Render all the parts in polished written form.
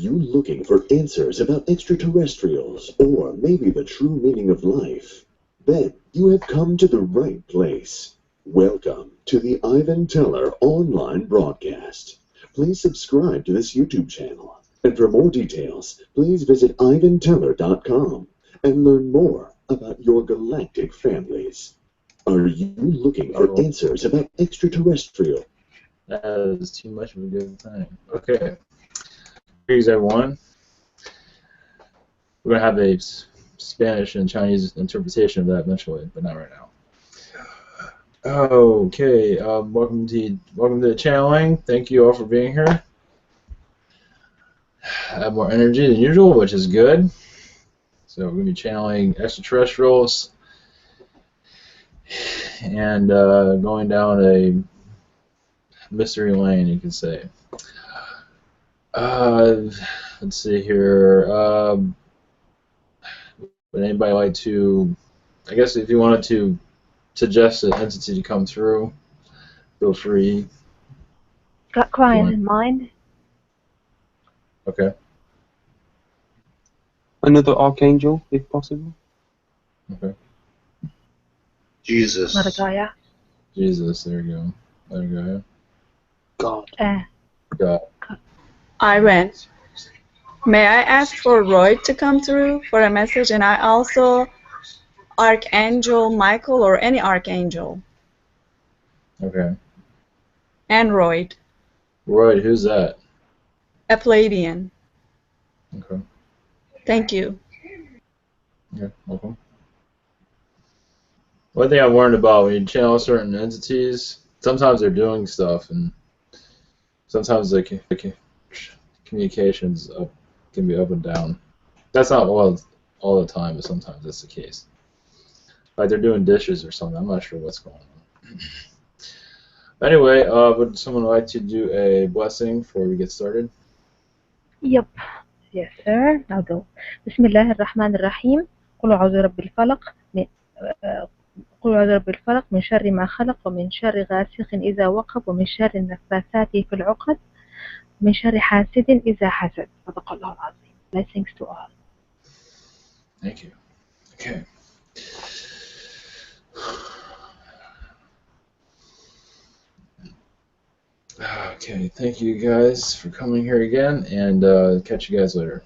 you looking for answers about extraterrestrials, or maybe the true meaning of life? Then you have come to the right place. Welcome to the Ivan Teller online broadcast. Please subscribe to this YouTube channel. And for more details, please visit ivanteller.com and learn more about your galactic families. Are you looking for answers about extraterrestrial? That is too much of a good thing. Okay. Greetings, everyone. We're going to have a Spanish and Chinese interpretation of that eventually, but not right now. Okay. Welcome to the channeling. Thank you all for being here. I have more energy than usual, which is good. So we're going to be channeling extraterrestrials and going down a mystery lane, you can say. Let's see here. Would anybody like to, I guess if you wanted to suggest an entity to come through, feel free. Got client in mind. Okay. Another archangel, if possible. Okay. Jesus. Maragaya. Jesus, there you go. There you go. God. God. Ivan, may I ask for Roy to come through for a message, and I also Archangel Michael or any Archangel. Okay. And Roy. Roy, who's that? A Pleiadian. Okay. Thank you. Yeah, welcome. One thing I've learned about when you channel certain entities, sometimes they're doing stuff, and sometimes the communications can be up and down. That's not all the time, but sometimes that's the case. Like they're doing dishes or something. I'm not sure what's going on. Anyway, would someone like to do a blessing before we get started? Yep. Yes, sir. I'll go. بسم الله الرحمن الرحيم. قل أعوذ برب الفلق قل أعوذ برب الفلق من شر ما خلق ومن شر غاسق إذا وقب ومن شر النفاثات في العقد ومن شر حاسد إذا حسد. صدق الله العظيم. Blessings to all. Thank you. Okay. Okay, thank you guys for coming here again, and catch you guys later.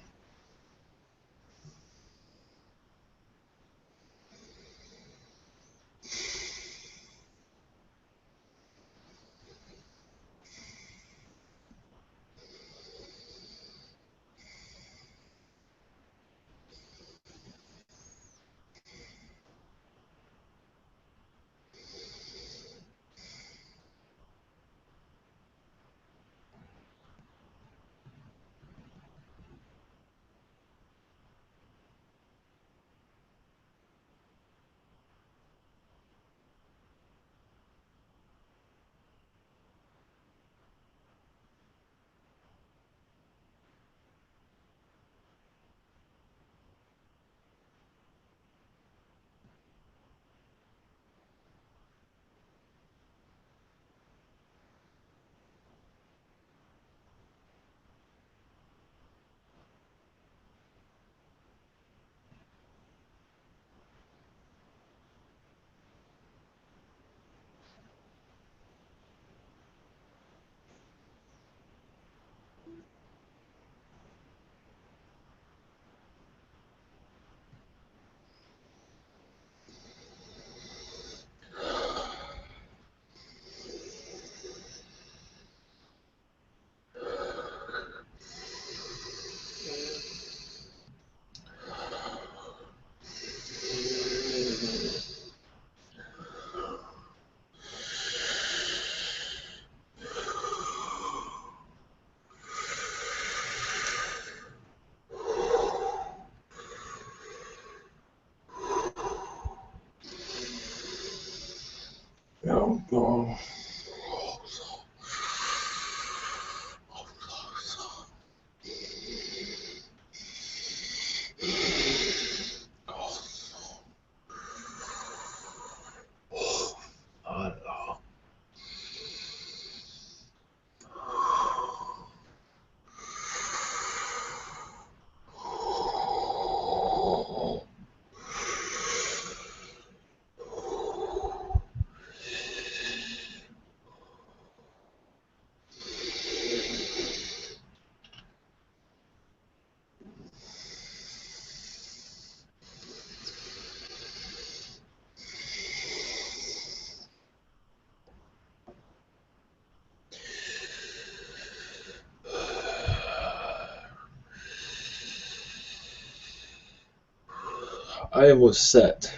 I am Set,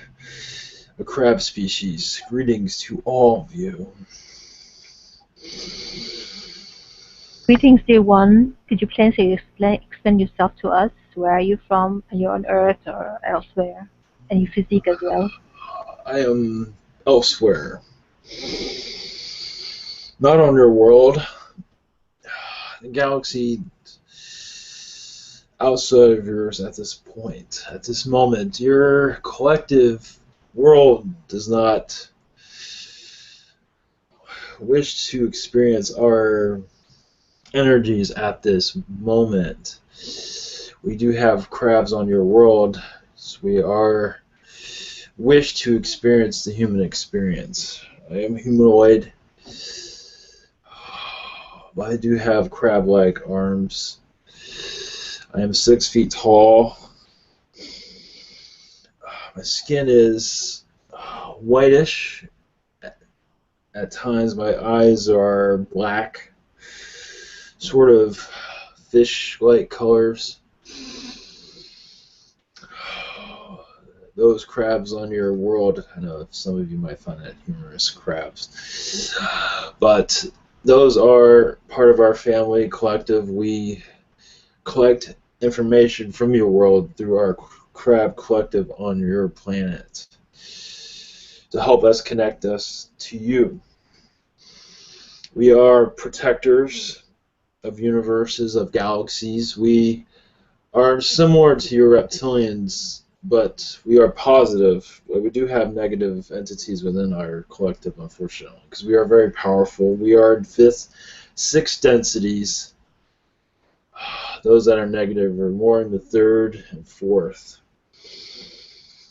a crab species. Greetings to all of you. Greetings, dear one. Could you please explain yourself to us? Where are you from? Are you on Earth or elsewhere? And your physique as well. I am elsewhere. Not on your world. The galaxy outside of yours at this point, at this moment. Your collective world does not wish to experience our energies at this moment. We do have crabs on your world, so we wish to experience the human experience. I am humanoid. I do have crab-like arms. I am 6 feet tall. My skin is whitish. At times my eyes are black, sort of fish-like colors. Those crabs on your world, I know some of you might find that humorous, crabs, but those are part of our family collective. We collect information from your world through our crab collective on your planet to help us connect us to you. We are protectors of universes, of galaxies. We are similar to your reptilians, but we are positive. We do have negative entities within our collective, unfortunately, because we are very powerful. We are in 6th densities. Those that are negative are more in the 3rd and 4th.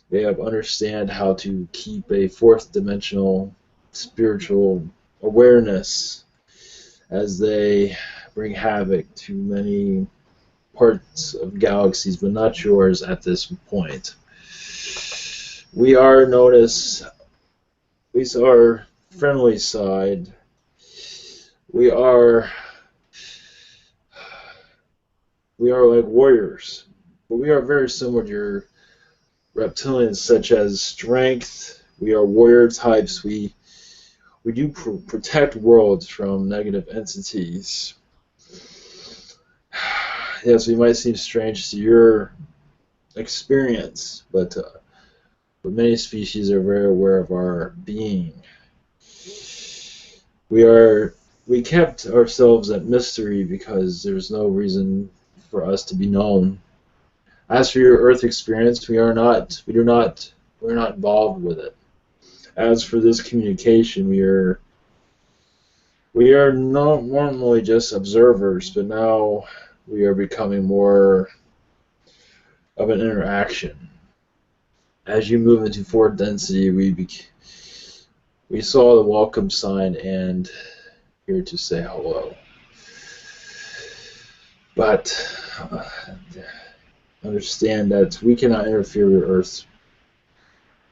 They understand how to keep a 4th dimensional spiritual awareness as they bring havoc to many parts of galaxies, but not yours at this point. We are known as, at least our friendly side, we are like warriors, but we are very similar to your reptilians, such as strength. We are warrior types. We do protect worlds from negative entities. Yes, we might seem strange to your experience, but many species are very aware of our being. We kept ourselves at mystery because there's no reason for us to be known. As for your Earth experience, we're not involved with it. As for this communication, we are not normally just observers, but now we are becoming more of an interaction. As you move into 4th density, we saw the welcome sign and here to say hello. But understand that we cannot interfere with Earth,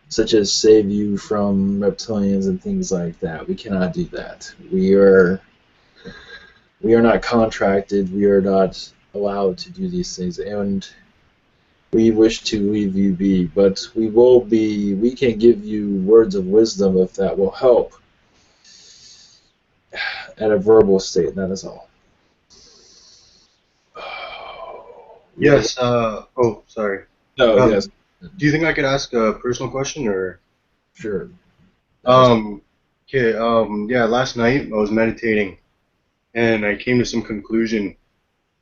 such as save you from reptilians and things like that. We cannot do that. We are not contracted. We are not allowed to do these things, and we wish to leave you be. But we can give you words of wisdom if that will help at a verbal state, and that is all. Yes. Oh, sorry. No. Yes. Do you think I could ask a personal question, or? Sure. Okay. Yeah. Last night I was meditating, and I came to some conclusion,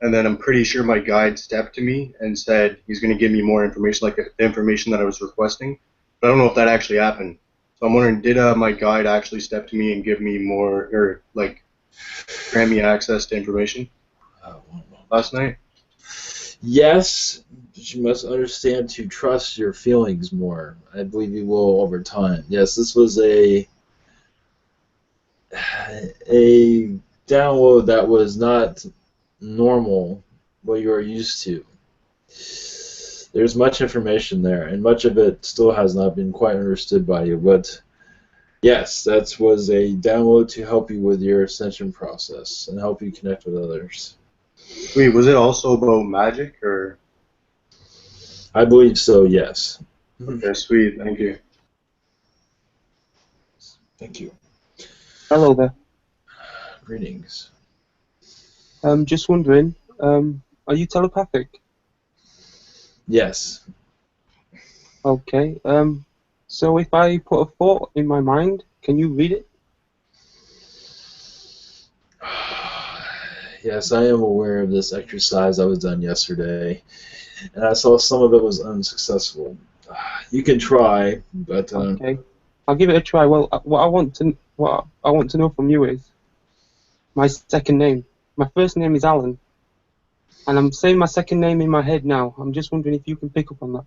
and then I'm pretty sure my guide stepped to me and said he's going to give me more information, like the information that I was requesting. But I don't know if that actually happened. So I'm wondering, did my guide actually step to me and give me more, or like grant me access to information last night? Yes, but you must understand to trust your feelings more. I believe you will over time. Yes, this was a download that was not normal, what you are used to. There's much information there, and much of it still has not been quite understood by you, but yes, that was a download to help you with your ascension process and help you connect with others. Wait, was it also about magic, or? I believe so, yes. Okay, sweet. Thank you. Thank you. Hello there. Greetings. Just wondering, are you telepathic? Yes. Okay. So if I put a thought in my mind, can you read it? Yes, I am aware of this exercise that was done yesterday, and I saw some of it was unsuccessful. You can try, but Okay. I'll give it a try. Well, what I want to know from you is my second name. My first name is Alan, and I'm saying my second name in my head now. I'm just wondering if you can pick up on that.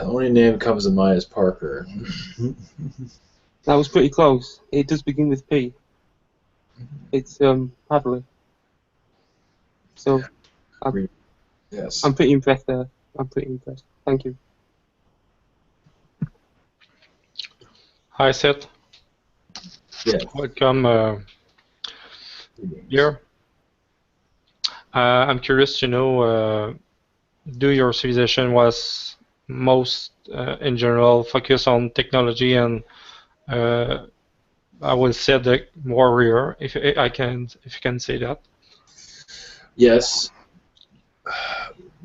the only name that comes to mind is Parker. That was pretty close. It does begin with P. It's Hadley. So Yes. I'm pretty impressed there. I'm pretty impressed. Thank you. Hi, Seth. Yes. Welcome here. I'm curious to know, do your civilization was most, in general, focused on technology and I would say the warrior, if you can say that. Yes.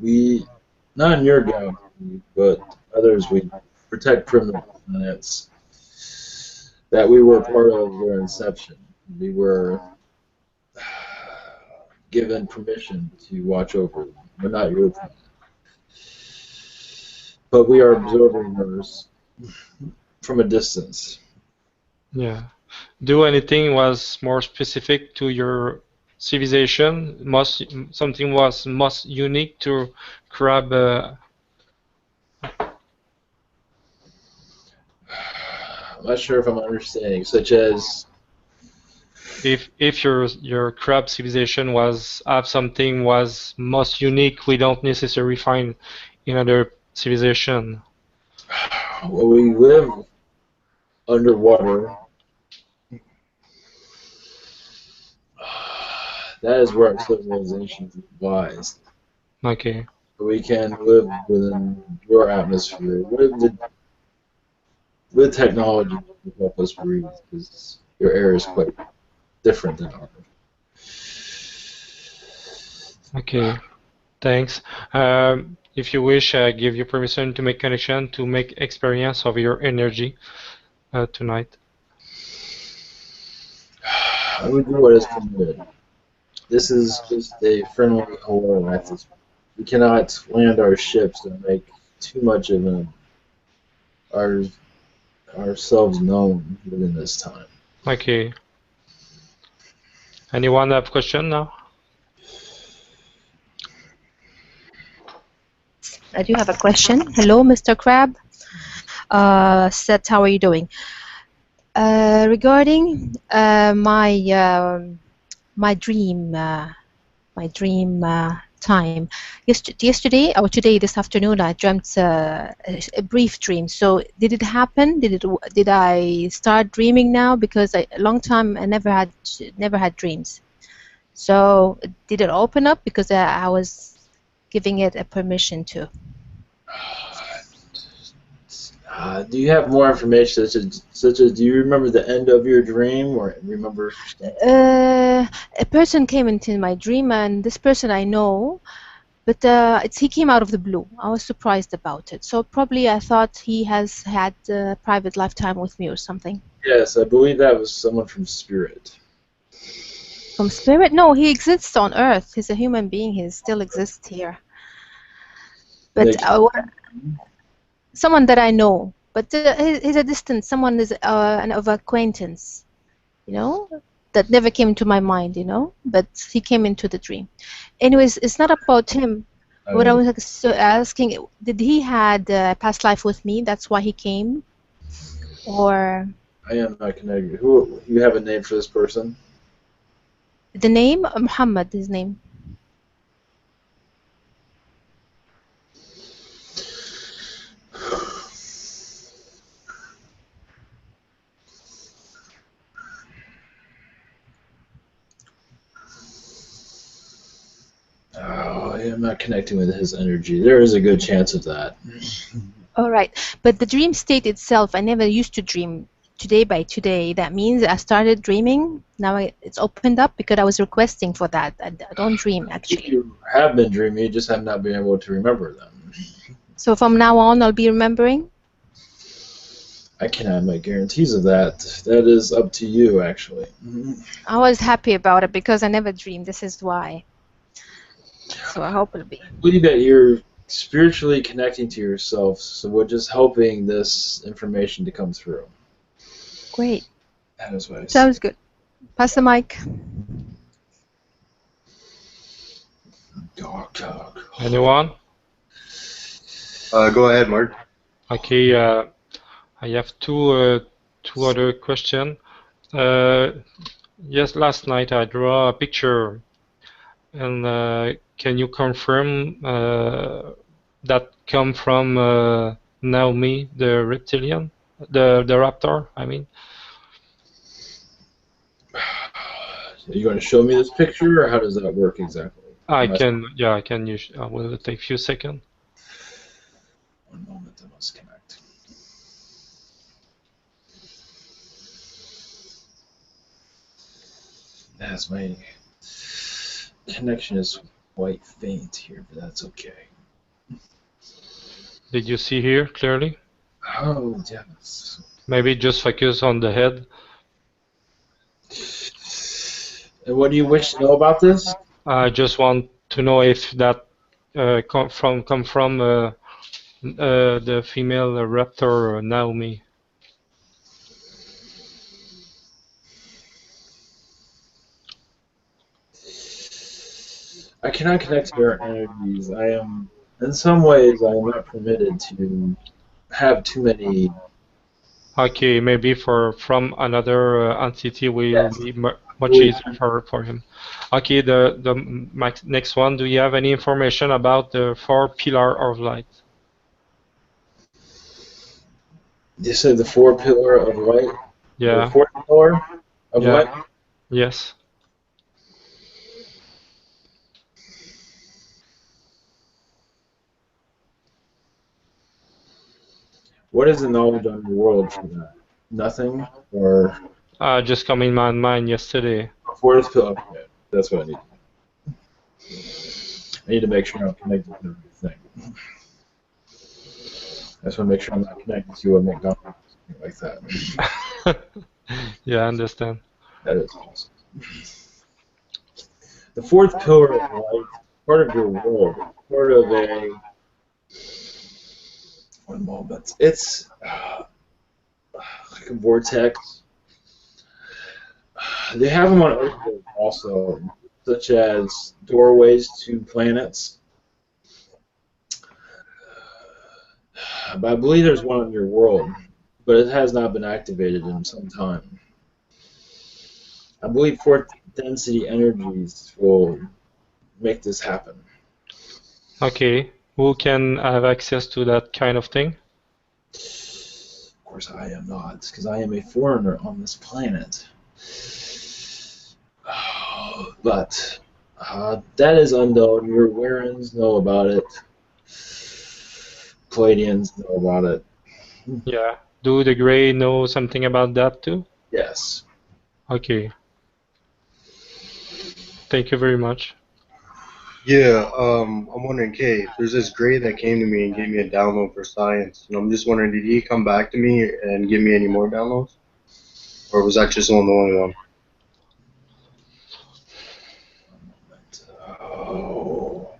We, not in your galaxy, but others, we protect criminal planets that we were part of their inception. We were given permission to watch over them. We're not your planet. But we are observing yours from a distance. Yeah. Do anything was more specific to your civilization? Something was most unique to Crab? I'm not sure if I'm understanding, such as If your crab civilization have something was most unique, we don't necessarily find in other civilization. well, we live underwater. That is where our civilization lies. Okay. We can live within your atmosphere with technology to help us breathe, because your air is quite different than ours. Okay. Thanks. If you wish, I give you permission to make connection to make experience of your energy tonight. I would do what is permitted. This is just a friendly hello at this. We cannot land our ships and make too much of ourselves known within this time. Okay. Anyone have question now? I do have a question. Hello, Mr. Crab. Seth, how are you doing? Regarding my dream time. Yesterday or today, this afternoon, I dreamt a brief dream. So did it happen? Did I start dreaming now? Because a long time I never had dreams. So did it open up? Because I was giving it a permission to. Do you have more information, such as do you remember the end of your dream, or remember? A person came into my dream, and this person I know, but he came out of the blue. I was surprised about it. So probably I thought he has had a private lifetime with me or something. Yes, I believe that was someone from Spirit. From Spirit? No, he exists on Earth. He's a human being. He still exists here. But someone that I know, but he's a distant. Someone is of acquaintance, that never came to my mind, but he came into the dream. Anyways, it's not about him. What I was asking, did he had a past life with me? That's why he came? Or... I am not connected. Who, you have a name for this person? The name? Muhammad, his name. am not connecting with his energy. There is a good chance of that. All right, but the dream state itself, I never used to dream. Today by today, that means I started dreaming. Now it's opened up because I was requesting for that. I don't dream actually. You have been dreaming, you just have not been able to remember them. So from now on, I'll be remembering. I cannot make guarantees of that. That is up to you, actually. I was happy about it because I never dreamed. This is why. So I hope it'll be. I believe that you're spiritually connecting to yourself, so we're just hoping this information to come through. Great. That is what I Sounds good. Pass the mic. Anyone? Go ahead, Mark. Okay. I have two other questions. Yes, last night I drew a picture, and can you confirm that come from Naomi, the reptilian, the raptor? I mean. Are you going to show me this picture, or how does that work exactly? I can. Yeah, I can use. Will take a few seconds. One moment, I must connect. As my connection is quite faint here, but that's okay. Did you see here clearly? Oh, yes. Maybe just focus on the head. And what do you wish to know about this? I just want to know if that come from the female raptor Naomi. I cannot connect to their energies. I am, in some ways, I am not permitted to have too many. Okay, maybe from another entity will be much easier for him. Okay, the next one. Do you have any information about the 4 pillar of light? You said the 4 pillar of light? Yeah. The 4th pillar of light? Yes. What is the knowledge on your world for that? Nothing? Or? Just come in my mind yesterday. 4th pillar? Okay, that's what I need. I need to make sure I'm connected to everything. I just want to make sure I'm not connected to a McDonald's, something like that. Yeah, I understand. That is awesome. The 4th pillar of light, part of your world, part of a. One moment. It's like a vortex. They have them on Earth also, such as doorways to planets. But I believe there's one on your world, but it has not been activated in some time. I believe 4th density energies will make this happen. Okay. Who can have access to that kind of thing? Of course, I am not, because I am a foreigner on this planet. But that is unknown. Your Warrens know about it. Pleiadians know about it. Yeah. Do the Grey know something about that too? Yes. Okay. Thank you very much. Yeah, I'm wondering, Kay, there's this Gray that came to me and gave me a download for science, and I'm just wondering, did he come back to me and give me any more downloads? Or was that just the only one? Oh.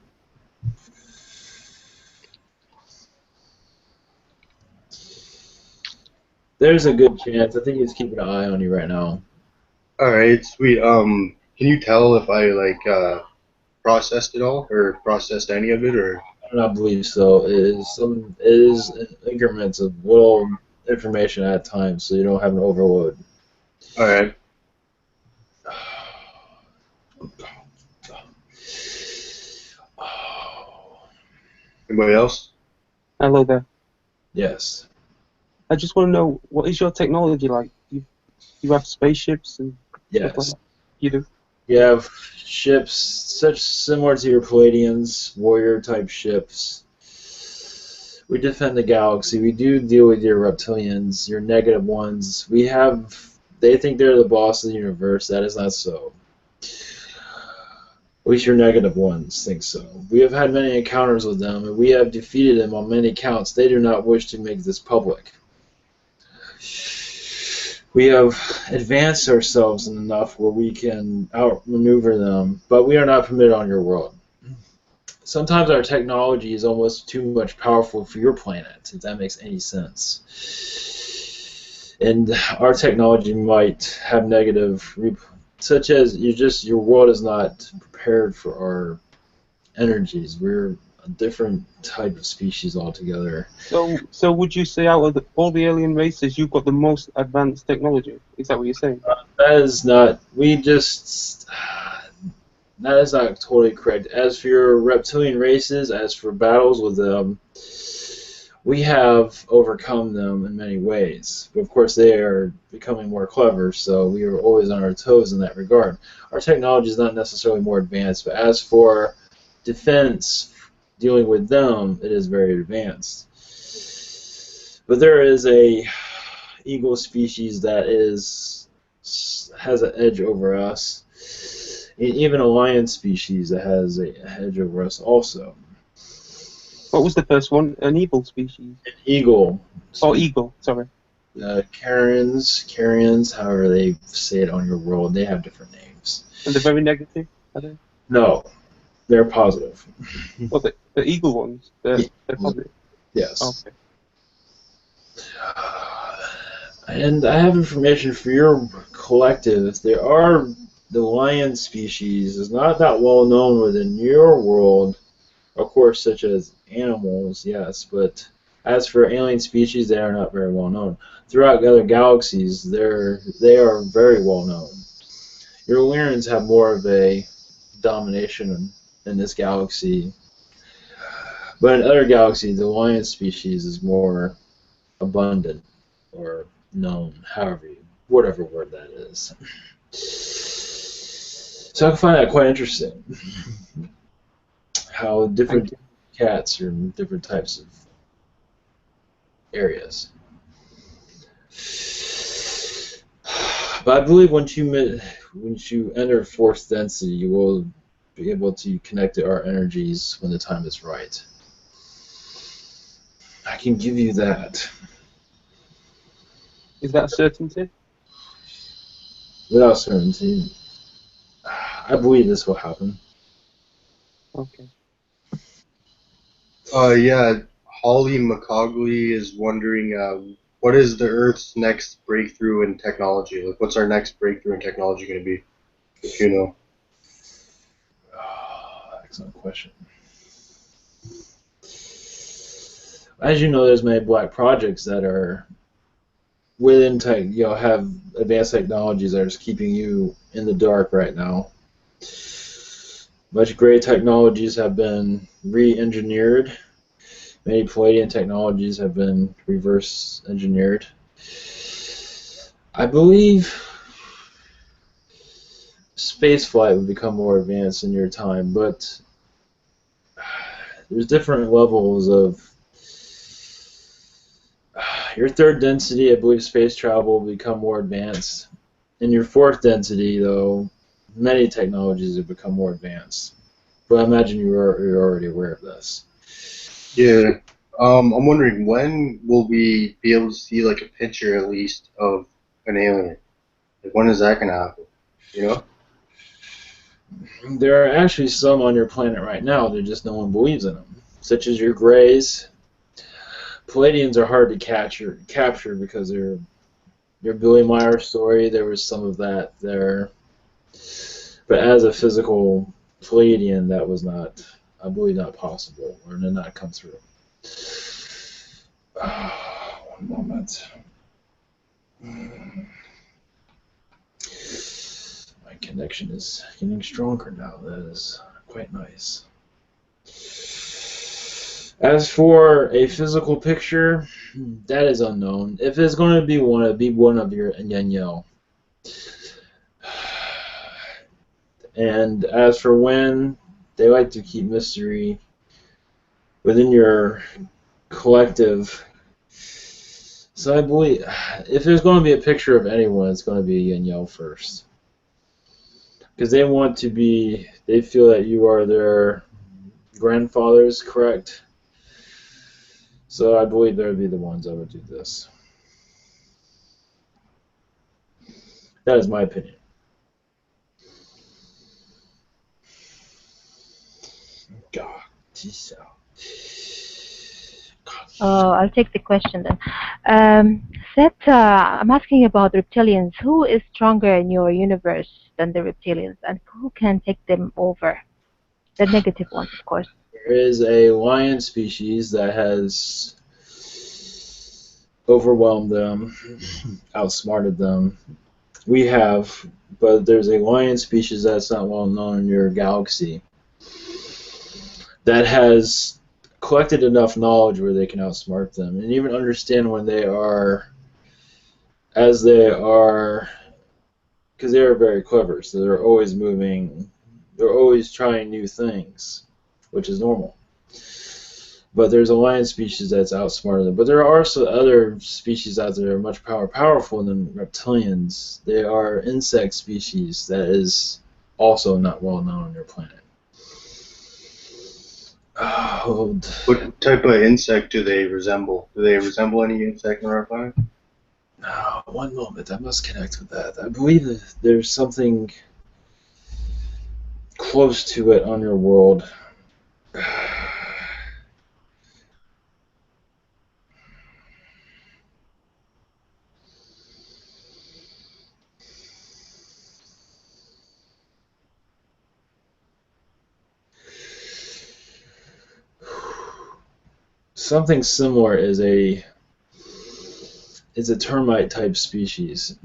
There's a good chance. I think he's keeping an eye on you right now. Alright, sweet. Can you tell if I, processed it all, or processed any of it, or? I do not believe so. It is increments of little information at a time, so you don't have an overload. Alright. Anybody else? Hello there. Yes. I just want to know, what is your technology like? You have spaceships and stuff like Yes. that? You do? You have ships, such similar to your Pleiadians, warrior-type ships. We defend the galaxy. We do deal with your reptilians, your negative ones. They think they're the boss of the universe. That is not so. At least your negative ones think so. We have had many encounters with them, and we have defeated them on many counts. They do not wish to make this public. We have advanced ourselves enough where we can outmaneuver them, but we are not permitted on your world. Sometimes our technology is almost too much powerful for your planet, if that makes any sense. And our technology might have negative, such as your world is not prepared for our energies. We're a different type of species altogether. So would you say out of all the alien races, you've got the most advanced technology? Is that what you're saying? That is not. That is not totally correct. As for your reptilian races, as for battles with them, we have overcome them in many ways. But of course, they are becoming more clever, so we are always on our toes in that regard. Our technology is not necessarily more advanced, but as for defense, dealing with them, it is very advanced. But there is a eagle species that has an edge over us. Even a lion species that has an edge over us also. What was the first one? An eagle species? An eagle. Oh, eagle, sorry. Carrions, however they say it on your world, they have different names. And they're very negative, are they? No, they're positive. Well, the eagle ones, they're positive? Yes. Okay. And I have information for your collective. The lion species is not that well known within your world, of course, such as animals, yes, but as for alien species, they are not very well known. Throughout the other galaxies, they are very well known. Your Lyrans have more of a domination in this galaxy, but in other galaxies, the lion species is more abundant or known, whatever word that is. So I find that quite interesting, how different cats are in different types of areas. But I believe once you enter fourth density, you will be able to connect to our energies when the time is right. I can give you that. Is that a certainty? Without certainty. I believe this will happen. Okay. Yeah, Holly McCogley is wondering, what is the Earth's next breakthrough in technology? Like, what's our next breakthrough in technology going to be, if you know? Excellent question. As you know, there's many black projects that are within have advanced technologies that are just keeping you in the dark right now. Much great technologies have been re-engineered. Many Pleiadian technologies have been reverse engineered. I believe spaceflight would become more advanced in your time, but there's different levels of your third density. I believe space travel will become more advanced. In your fourth density, though, many technologies have become more advanced. But I imagine you're already aware of this. Yeah. I'm wondering, when will we be able to see like a picture at least of an alien? Like, when is that gonna happen? You know? There are actually some on your planet right now. They're just no one believes in them, such as your Greys. Pleiadians are hard to capture because your Billy Meyer story. There was some of that there, but as a physical Pleiadian, that was not, I believe, not possible, or did not come through. One moment. My connection is getting stronger now. That is quite nice. As for a physical picture, that is unknown. If it's going to be one, it'd be one of your Yanyel. And as for when, they like to keep mystery within your collective. So I believe if there's going to be a picture of anyone, it's going to be Yanyel first. Because they want to be, they feel that you are their grandfathers, correct? So I believe they would be the ones that would do this. That is my opinion. God, I'll take the question then. Seth, I'm asking about reptilians. Who is stronger in your universe than the reptilians, and who can take them over? The negative ones, of course. There is a lion species that has overwhelmed them, outsmarted them. We have, but there's a lion species that's not well known in your galaxy that has collected enough knowledge where they can outsmart them and even understand when they are, as they are, because they are very clever, so they're always moving, they're always trying new things, which is normal. But there's a lion species that's outsmarted them. But there are also other species out there that are much powerful than reptilians. They are insect species that is also not well known on your planet. Oh, What type of insect do they resemble? Do they resemble any insect on our planet? no, one moment, I must connect with that. I believe that there's something close to it on your world. Something similar is a termite type species.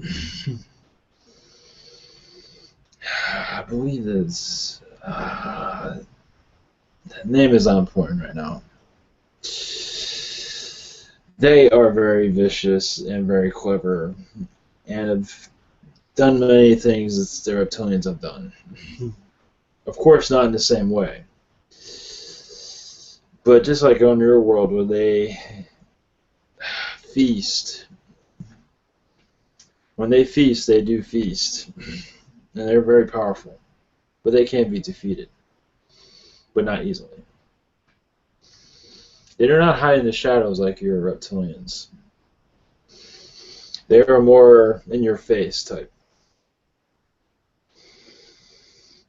I believe it's that name is not important right now. They are very vicious and very clever, and have done many things that the reptilians have done. Of course, not in the same way. But just like on your world, where they feast, when they feast, they do feast. And they're very powerful. But they can be defeated. But not easily. They do not hide in the shadows like your reptilians. They are more in your face type.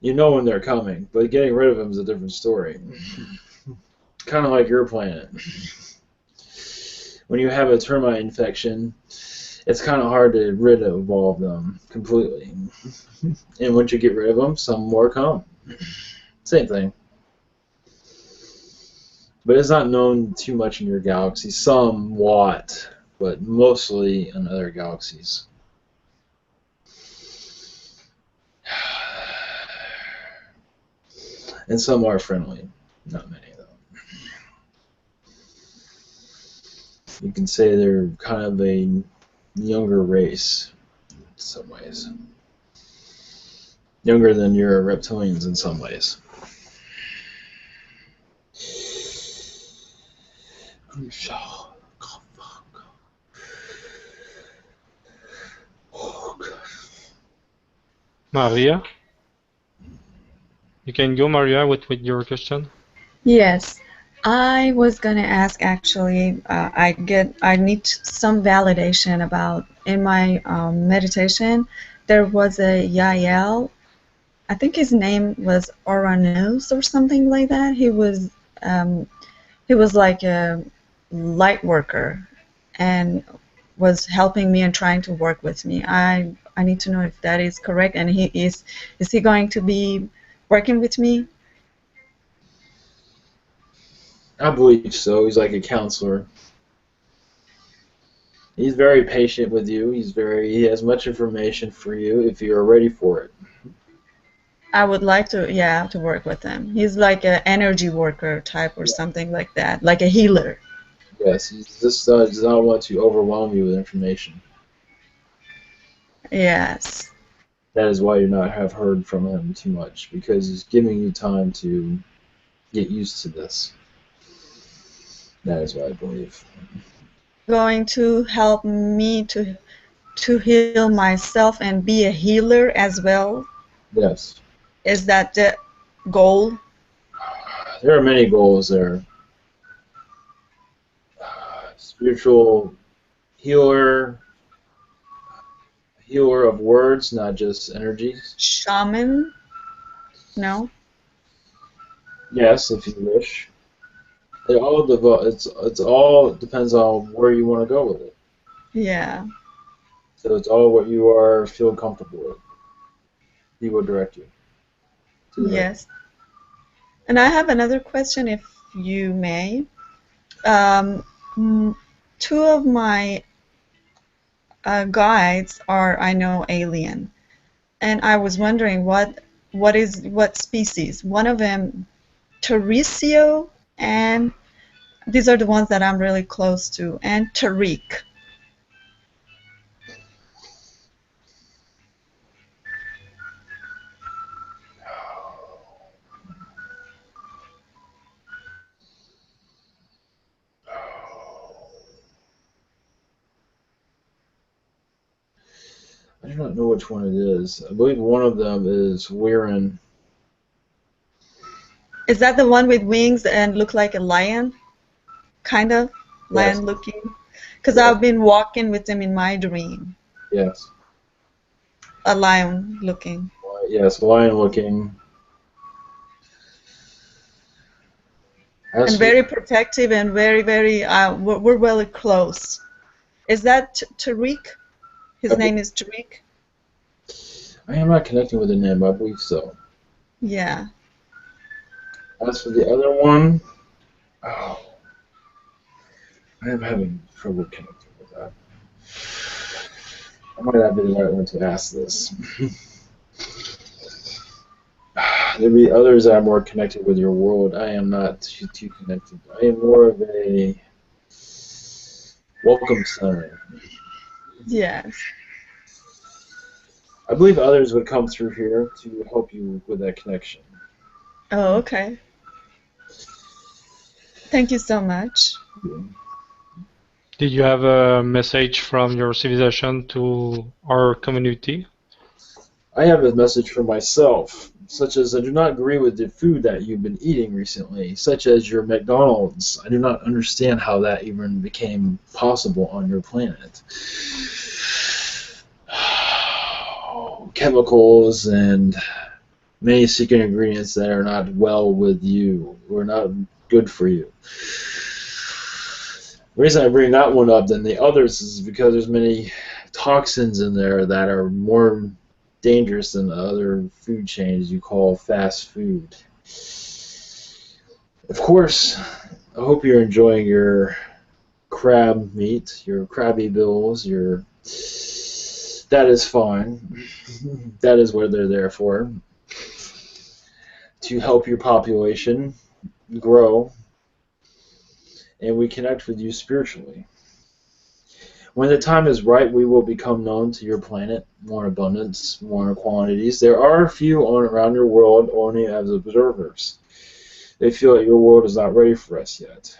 You know when they're coming, but getting rid of them is a different story. Kind of like your planet. When you have a termite infection, it's kind of hard to rid of all of them completely. And once you get rid of them, some more come. Same thing. But it's not known too much in your galaxy. Somewhat, but mostly in other galaxies. And some are friendly. Not many, though. You can say they're kind of a younger race in some ways. Younger than your reptilians in some ways. Maria? You can go, Maria, with your question. Yes, I was gonna ask actually. I need some validation about in my meditation. There was a Yael. I think his name was Oranus or something like that. He was like a light worker and was helping me and trying to work with me. I need to know if that is correct, and is he going to be working with me? I believe so. He's like a counselor. He's very patient with you. He has much information for you if you're ready for it. I would like to, yeah, to work with him. He's like an energy worker type or something like that, like a healer. Yes, he just does not want to overwhelm you with information. Yes. That is why you not have heard from him too much, because he's giving you time to get used to this. That is what I believe. Going to help me to heal myself and be a healer as well. Yes. Is that the goal? There are many goals there. Spiritual healer, healer of words, not just energies. Shaman? No? Yes, if you wish. It's all depends on where you want to go with it. Yeah. So it's all what you are feel comfortable with. He will direct you. To the right. Yes. And I have another question, if you may. Two of my guides are, I know, alien, and I was wondering what species. One of them, Tauricio, and these are the ones that I'm really close to, and Tariq. I do not know which one it is. I believe one of them is Weirin. Is that the one with wings and look like a lion? Kind of Yes. lion looking? Because Yes. I've been walking with him in my dream. Yes. A lion looking. Yes, lion looking. And very protective and very, very, we're really close. Is that Tariq? His name is Tariq? I am not connecting with the name, I believe so. Yeah. As for the other one, I am having trouble connecting with that. I might not be the right one to ask this. There'll be others that are more connected with your world. I am not too connected. I am more of a welcome center. Yes. I believe others would come through here to help you with that connection. Oh, okay. Thank you so much. Did you have a message from your civilization to our community? I have a message for myself, such as I do not agree with the food that you've been eating recently, such as your McDonald's. I do not understand how that even became possible on your planet. Chemicals and many secret ingredients that are not well with you, or not good for you. The reason I bring that one up than the others is because there's many toxins in there that are more dangerous than the other food chains you call fast food. Of course, I hope you're enjoying your crab meat, your crabby bills, your... That is fine. That is what they're there for. To help your population grow, and we connect with you spiritually. When the time is right, we will become known to your planet, more in abundance, more in quantities. There are a few around your world only as observers. They feel that your world is not ready for us yet.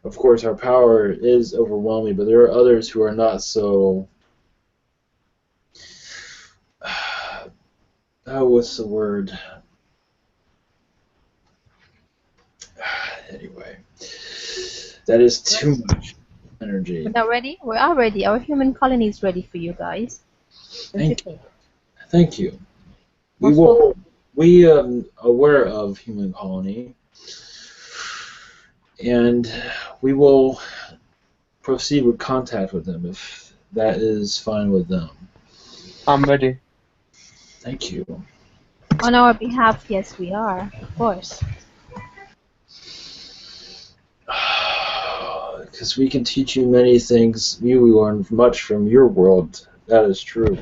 Of course, our power is overwhelming, but there are others who are not so... what's the word? Anyway, that is too much energy. We're not ready? We are ready. Our human colony is ready for you guys. Thank you. We are aware of human colony, and we will proceed with contact with them if that is fine with them. I'm ready. Thank you. On our behalf, yes, we are, of course. Because we can teach you many things. We learn much from your world. That is true.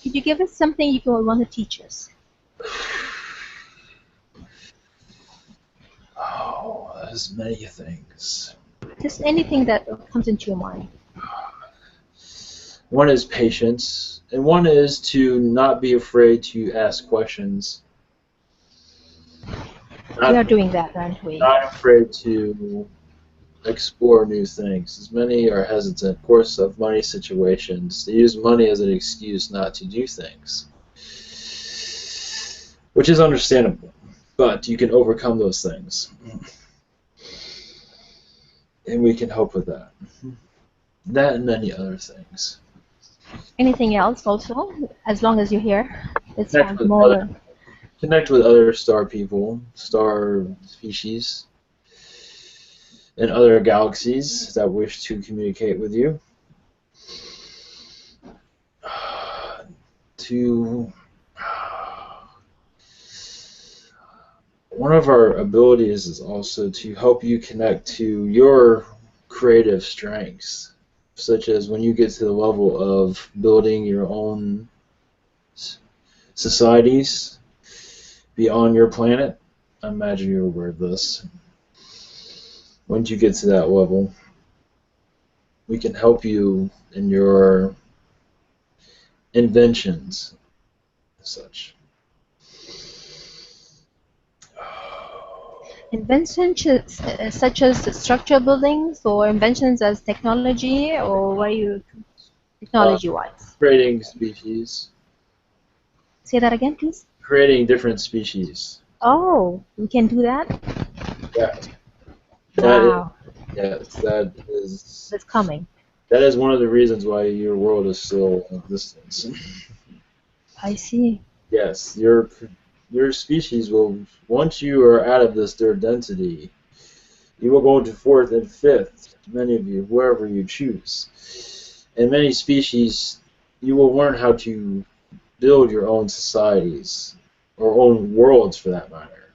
Could you give us something you would want to teach us? Oh, there's many things. Just anything that comes into your mind. One is patience, and one is to not be afraid to ask questions. We are doing that, aren't we? Not afraid to explore new things. As many are hesitant, of course, of money situations. They use money as an excuse not to do things, which is understandable. But you can overcome those things, and we can help with that. That and many other things. Anything else also? As long as you're here. Let's Connect have with more. Connect with other star people, star species, and other galaxies that wish to communicate with you. One of our abilities is also to help you connect to your creative strengths, such as when you get to the level of building your own societies beyond your planet. I imagine you're aware of this. Once you get to that level, we can help you in your inventions and such. Inventions such as structural buildings, or inventions as technology, or what are you technology-wise? Creating species. Say that again, please. Creating different species. Oh, we can do that? Yes. Wow. Yes, that is. That's coming. That is one of the reasons why your world is still in existence. I see. Yes, your species will, once you are out of this third density, you will go into fourth and fifth, many of you, wherever you choose. In many species, you will learn how to build your own societies, or own worlds for that matter.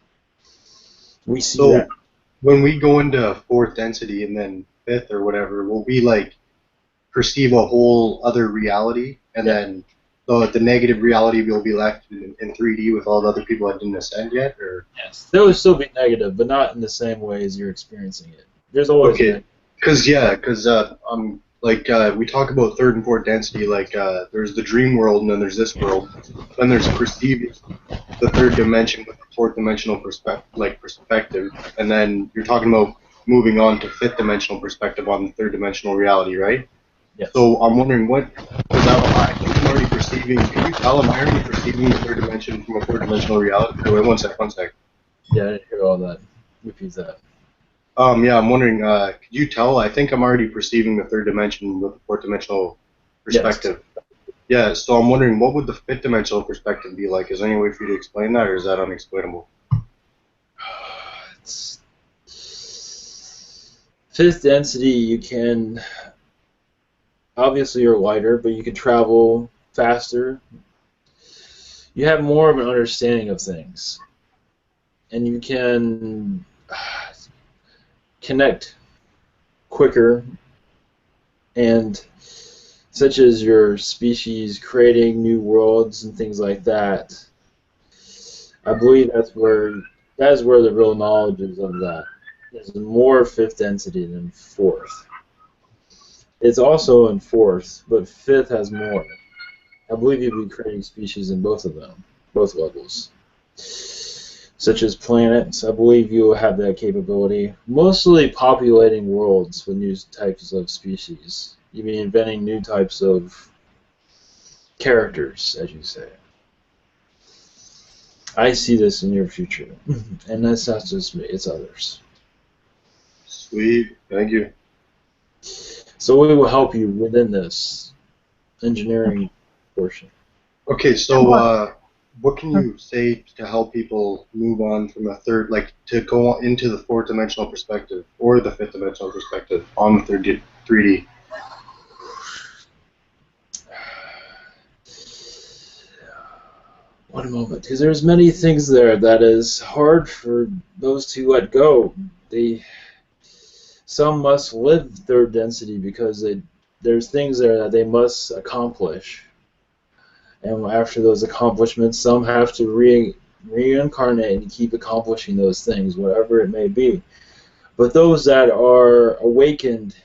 We see that. When we go into fourth density and then fifth or whatever, will we like perceive a whole other reality, and then the negative reality will be left in 3D with all the other people that didn't ascend yet? Or yes, there will still be negative, but not in the same way as you're experiencing it. There's always okay, because we talk about third and fourth density, like there's the dream world and then there's this world, then there's perceiving the third dimension with the fourth dimensional perspective, and then you're talking about moving on to fifth dimensional perspective on the third dimensional reality, right? Yes. So I'm wondering because I think I'm already perceiving. Can you tell I'm already perceiving the third dimension from a fourth dimensional reality? Wait, one sec. Yeah, I didn't hear all that. Repeat that. Yeah, I'm wondering, could you tell? I think I'm already perceiving the third dimension with the fourth dimensional perspective. Yes. Yeah, so I'm wondering, what would the fifth dimensional perspective be like? Is there any way for you to explain that, or is that unexplainable? Fifth density, you can, obviously you're lighter, but you can travel faster. You have more of an understanding of things. And you can connect quicker, and such as your species creating new worlds and things like that. I believe that is where the real knowledge is of that. There's more fifth density than fourth. It's also in fourth, but fifth has more. I believe you'll be creating species in both of them, both levels. Such as planets, I believe you will have that capability. Mostly populating worlds with new types of species. You mean inventing new types of characters, as you say. I see this in your future, and that's not just me, it's others. Sweet, thank you. So we will help you within this engineering portion. Okay, so what can you say to help people move on from a third, like to go into the fourth dimensional perspective or the fifth dimensional perspective on the 3D? One moment, because there's many things there that is hard for those to let go. Some must live third density because there's things there that they must accomplish. And after those accomplishments, some have to reincarnate and keep accomplishing those things, whatever it may be. But those that are awakened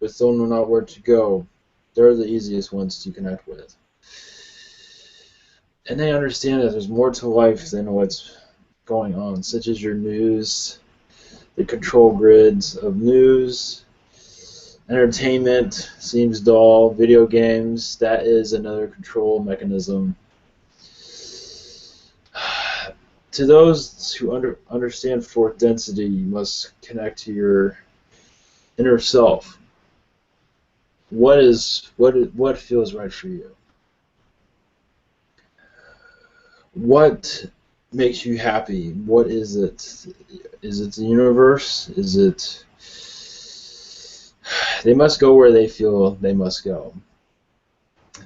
but still know not where to go, They're the easiest ones to connect with. And they understand that there's more to life than what's going on, such as your news, the control grids of news, entertainment seems dull, video games, that is another control mechanism. To those who understand fourth density, you must connect to your inner self. What feels right for you? What makes you happy? What is it? Is it the universe? Is it... They must go where they feel they must go.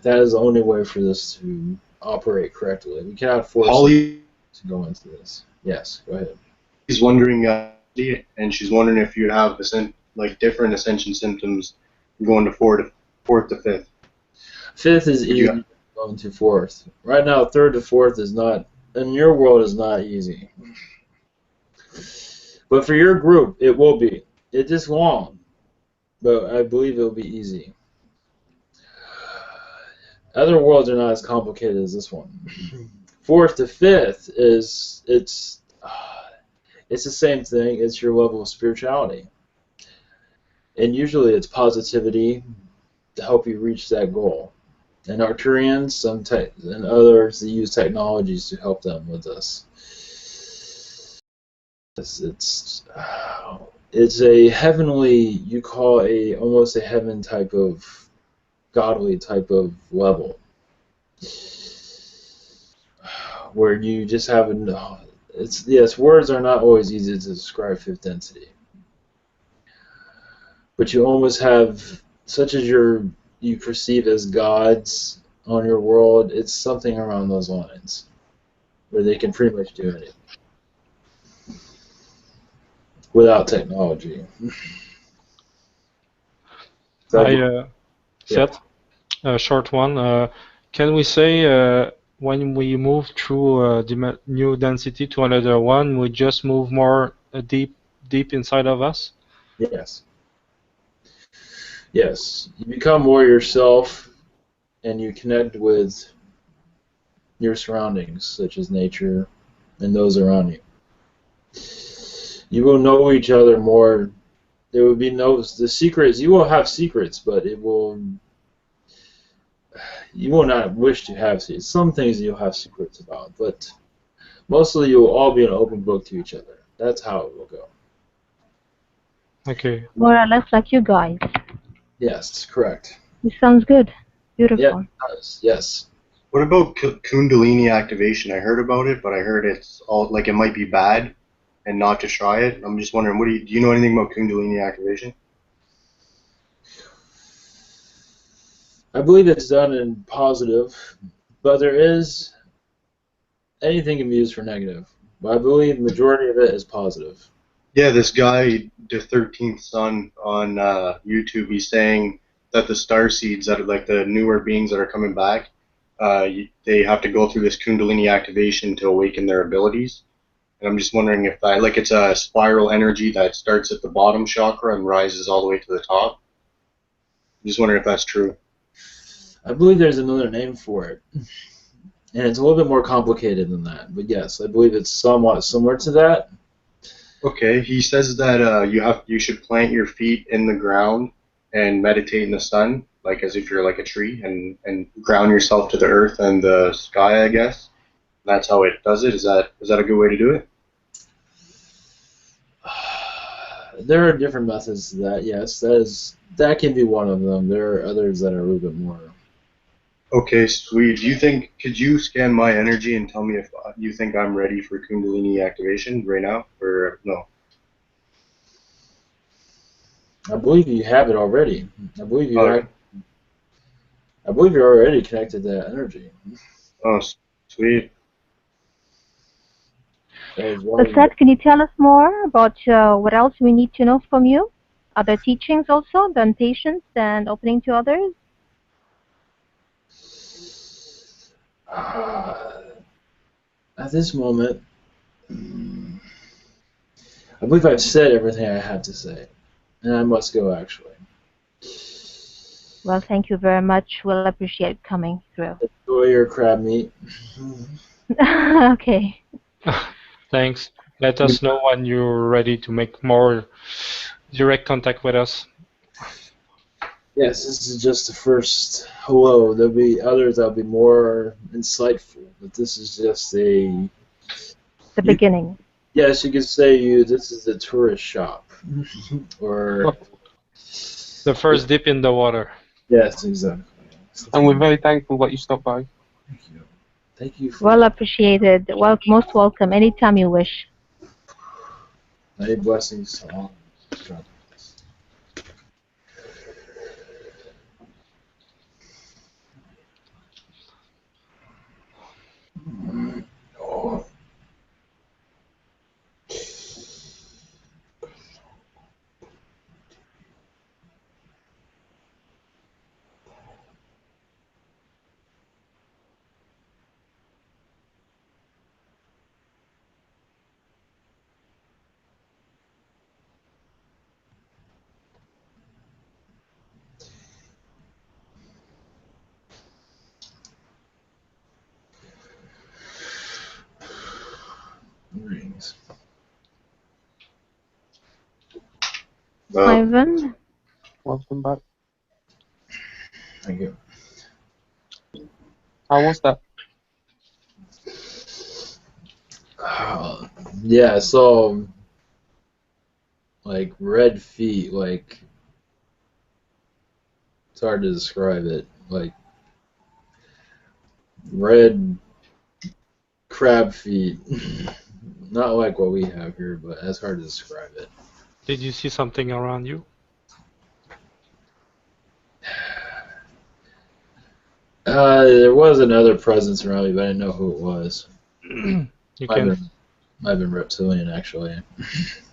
That is the only way for this to operate correctly. We cannot force Holly to go into this. Yes, go ahead. is wondering, and she's wondering if you'd have different ascension symptoms going to fourth to fifth. Fifth is easy going to fourth. Right now, third to fourth is not, in your world, is not easy. But for your group, it will be. It is long, but I believe it will be easy. Other worlds are not as complicated as this one. Fourth to fifth it's the same thing. It's your level of spirituality, and usually it's positivity to help you reach that goal. And Arcturians, and others, they use technologies to help them with this. It's a heavenly, you call almost a heaven type of, godly type of level, where you just have words are not always easy to describe fifth density, but you almost have, such as you perceive as gods on your world, it's something around those lines, where they can pretty much do anything without technology. Seth, a short one. Can we say when we move through the new density to another one, we just move more deep inside of us? Yes. Yes. You become more yourself, and you connect with your surroundings, such as nature and those around you. You will know each other more. There will be the secrets. You will have secrets, but you will not wish to have secrets. Some things you'll have secrets about, but mostly you will all be an open book to each other. That's how it will go. Okay. More or less like you guys. Yes, correct. It sounds good. Beautiful. Yeah, it does. Yes. What about Kundalini activation? I heard about it, but I heard it's all it might be bad, and not to try it. I'm just wondering, do you know anything about Kundalini activation? I believe it's done in positive, but there is, anything can be used for negative. But I believe the majority of it is positive. Yeah, this guy, the 13th Son on YouTube, he's saying that the star seeds that are like the newer beings that are coming back, they have to go through this Kundalini activation to awaken their abilities. And I'm just wondering if it's a spiral energy that starts at the bottom chakra and rises all the way to the top. I'm just wondering if that's true. I believe there's another name for it, and it's a little bit more complicated than that. But yes, I believe it's somewhat similar to that. Okay, he says that you should plant your feet in the ground and meditate in the sun, like as if you're like a tree, and ground yourself to the earth and the sky, I guess. That's how it does it. Is that a good way to do it? There are different methods to that. Yes, that can be one of them. There are others that are a little bit more. Okay, sweet. Could you scan my energy and tell me if you think I'm ready for Kundalini activation right now, or no? I believe you have it already. I believe you're already connected to that energy. Oh, sweet. So Seth, can you tell us more about what else we need to know from you? Other teachings also, than patience and opening to others? At this moment, I believe I've said everything I had to say, and I must go, actually. Well, thank you very much. We'll appreciate coming through. Enjoy your crab meat. Okay. Thanks. Let us know when you're ready to make more direct contact with us. Yes, this is just the first hello. There'll be others that'll be more insightful, but this is just a. The beginning. Yes, you could say this is a tourist shop, or The first dip in the water. yes, exactly. And we're very thankful that you stopped by. Thank you. Thank you for Well appreciated. Well, most welcome. Anytime you wish. many blessings to all. Oh. Rings. Ivan? Welcome back. Thank you. How was that? Yeah, so like red feet, like it's hard to describe it. Like red crab feet. Not like what we have here, but it's hard to describe it. Did you see something around you? There was another presence around me, but I didn't know who it was. You Might can. have been reptilian, actually.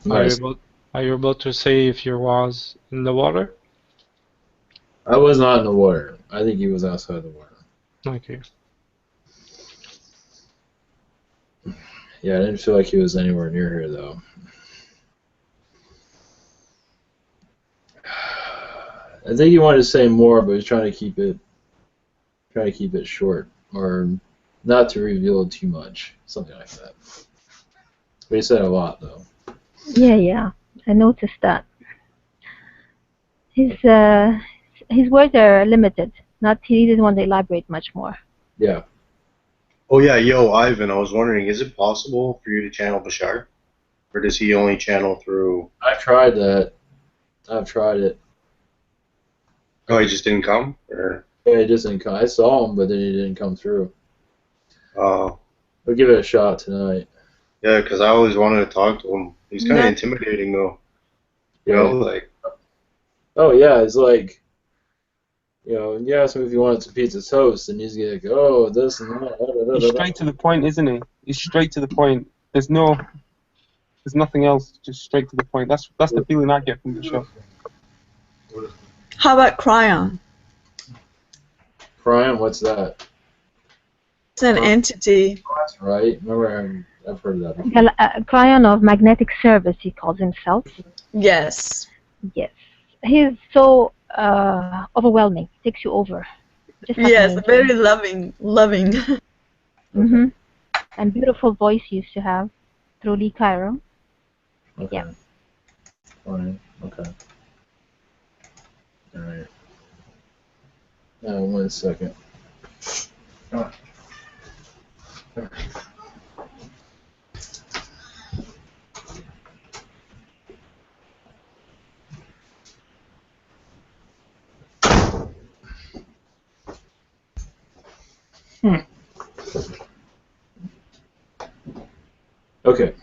Are you able to say if you was in the water? I was not in the water. I think he was outside the water. Okay. Yeah, I didn't feel like he was anywhere near here, though. I think he wanted to say more, but he was trying to keep it short, or not to reveal too much, something like that. But he said a lot, though. Yeah. I noticed that. His words are limited. He didn't want to elaborate much more. Yeah. Oh yeah, yo, Ivan, I was wondering, is it possible for you to channel Bashar? Or does he only channel through... I've tried that. I've tried it. Oh, he just didn't come? Or... Yeah, he just didn't come. I saw him, but then he didn't come through. Oh. We'll give it a shot tonight. Yeah, because I always wanted to talk to him. He's kind of No. intimidating, though. You Yeah. know, like... Oh, yeah, it's like, you ask him if he wanted some pizza toast, and he's going to go, oh, this and that. He's straight to the point, isn't he? He's straight to the point. There's nothing else. Just straight to the point. That's the feeling I get from the show. How about Cryon? Brian, what's that? It's an entity. That's right. Remember, I've heard of that before. Cryon of magnetic service, he calls himself. Yes. Yes. He's so overwhelming. Takes you over. Just Yes, fascinating. very loving. Mm-hmm. And beautiful voice he used to have. Truly Cairo. Okay. Yeah. Fine. Okay. All right. Now, 1 second. Oh. Okay.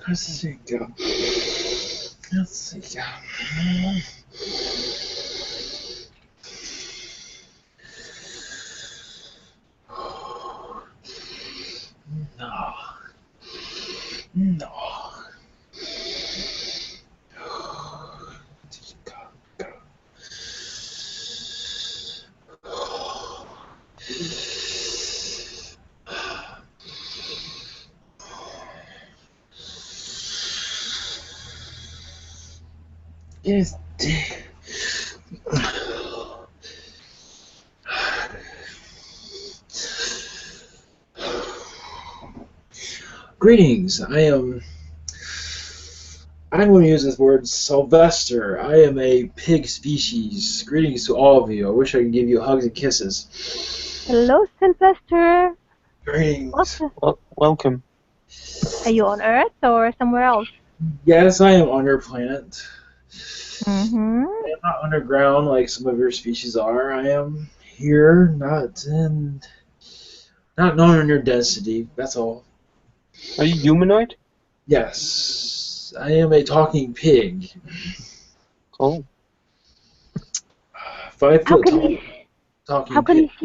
Let's see. Go. Let's see. Go. No. No. Go. Yes. Greetings. I'm going to use this word Sylvester. I am a pig species. Greetings to all of you. I wish I could give you hugs and kisses. Hello, Sylvester. Greetings. Welcome. Are you on Earth or somewhere else? Yes, I am on your planet. Mm-hmm. I am not underground like some of your species are. I am here, not known in your density. That's all. Are you humanoid? Yes, I am a talking pig. Cool. 5 How foot can tall you talking how can pig. you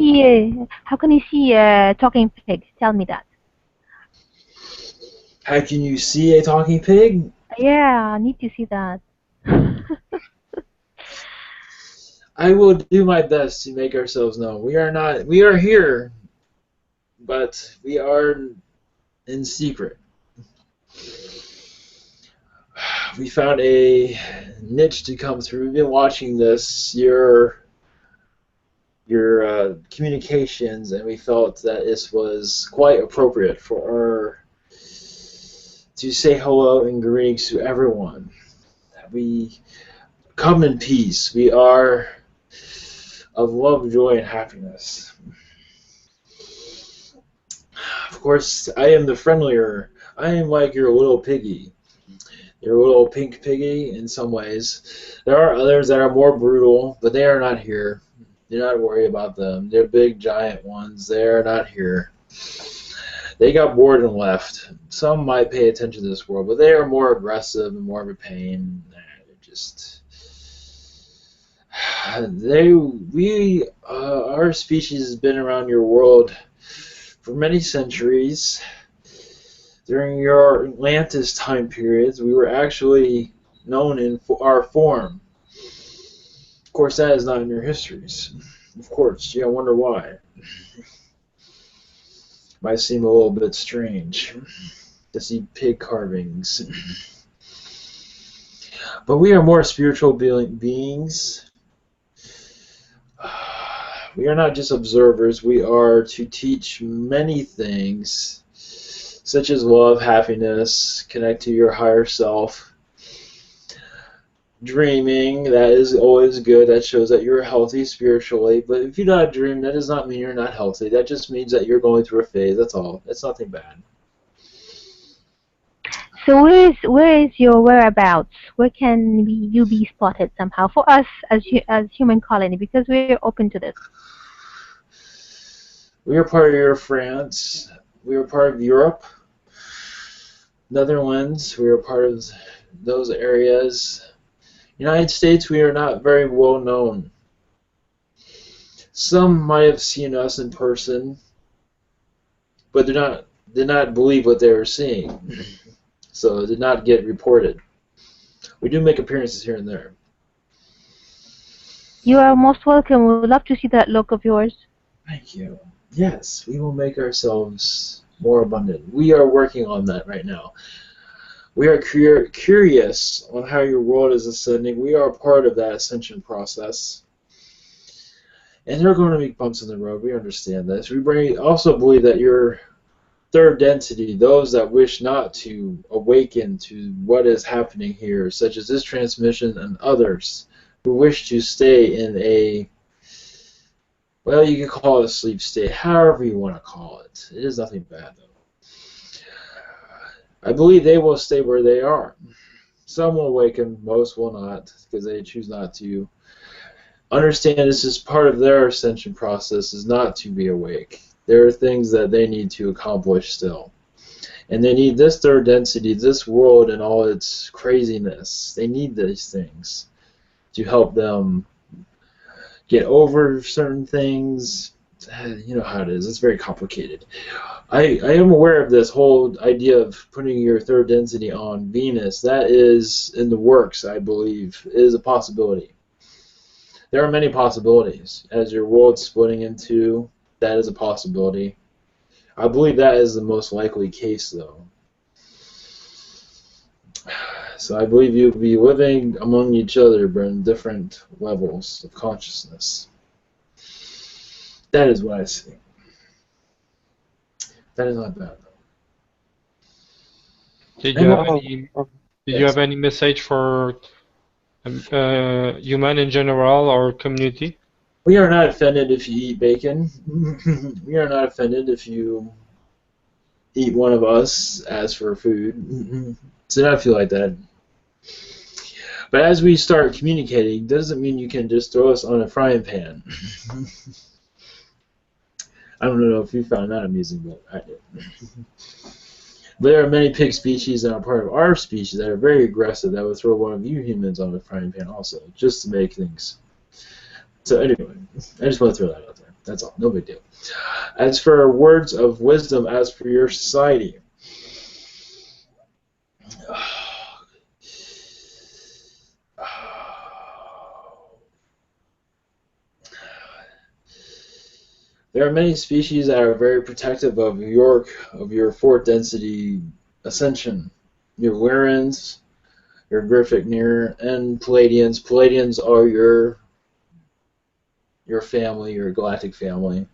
see a talking pig? Tell me that. How can you see a talking pig? Yeah, I need to see that. I will do my best to make ourselves known. We are here, but we are in secret. We found a niche to come through. We've been watching your communications, and we felt that this was quite appropriate for to say hello and greetings to everyone. We come in peace. We are of love, joy, and happiness. Of course, I am the friendlier. I am like your little piggy. Your little pink piggy in some ways. There are others that are more brutal, but they are not here. Do not worry about them. They're big, giant ones. They are not here. They got bored and left. Some might pay attention to this world, but they are more aggressive and more of a pain. They're just... Our species has been around your world for many centuries. During your Atlantis time periods, we were actually known in our form. Of course, that is not in your histories. Of course, I wonder why. Might seem a little bit strange to see pig carvings. But we are more spiritual beings. We are not just observers. We are to teach many things, such as love, happiness, connect to your higher self. Dreaming, that is always good. That shows that you're healthy spiritually. But if you do not dream, that does not mean you're not healthy. That just means that you're going through a phase. That's all. It's nothing bad. So where is your whereabouts? Where can you be spotted somehow for us as human colony? Because we're open to this. We are part of your France. We are part of Europe, Netherlands. We are part of those areas. United States, we are not very well known. Some might have seen us in person, but did not believe what they were seeing, so it did not get reported. We do make appearances here and there. You are most welcome. We would love to see that look of yours. Thank you. Yes, we will make ourselves more abundant. We are working on that right now. We are curious on how your world is ascending. We are part of that ascension process. And there are going to be bumps in the road. We understand this. We also believe that your third density, those that wish not to awaken to what is happening here, such as this transmission and others who wish to stay in a, well, you can call it a sleep state, however you want to call it. It is nothing bad, though. I believe they will stay where they are. Some will awaken, most will not, because they choose not to. Understand this is part of their ascension process, is not to be awake. There are things that they need to accomplish still. And they need this third density, this world and all its craziness. They need these things to help them get over certain things. You know how it is. It's very complicated. I am aware of this whole idea of putting your third density on Venus. That is in the works, I believe. It is a possibility. There are many possibilities. As your world's splitting in two, that is a possibility. I believe that is the most likely case, though. So I believe you'll be living among each other, but in different levels of consciousness. That is what I see. That is not bad, though. Did you have any message for human in general or community? We are not offended if you eat bacon. We are not offended if you eat one of us as for food. So I feel like that. But as we start communicating, doesn't mean you can just throw us on a frying pan. I don't know if you found that amusing, but I did. There are many pig species that are part of our species that are very aggressive that would throw one of you humans on a frying pan also, just to make things. So anyway, I just want to throw that out there. That's all. No big deal. As for words of wisdom, as for your society, there are many species that are very protective of your fourth density ascension. Your Lyrans, your Griffithnir, and Pleiadians. Pleiadians are your family, your galactic family.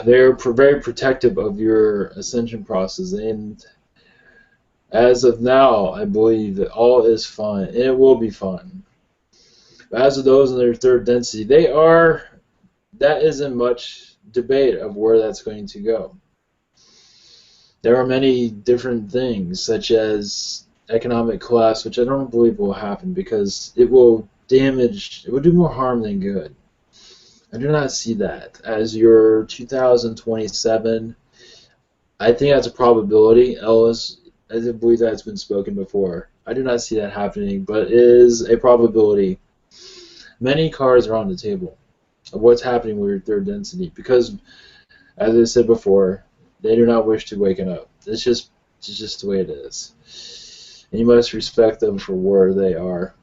They're very protective of your ascension process, and as of now, I believe that all is fine, and it will be fine. But as of those in their third density, that isn't much debate of where that's going to go. There are many different things, such as economic collapse, which I don't believe will happen because it will do more harm than good. I do not see that. As your 2027, I think that's a probability. Ellis, I believe that's been spoken before. I do not see that happening, but it is a probability. Many cards are on the table of what's happening with your third density because, as I said before, they do not wish to waken up. It's just the way it is. And you must respect them for where they are.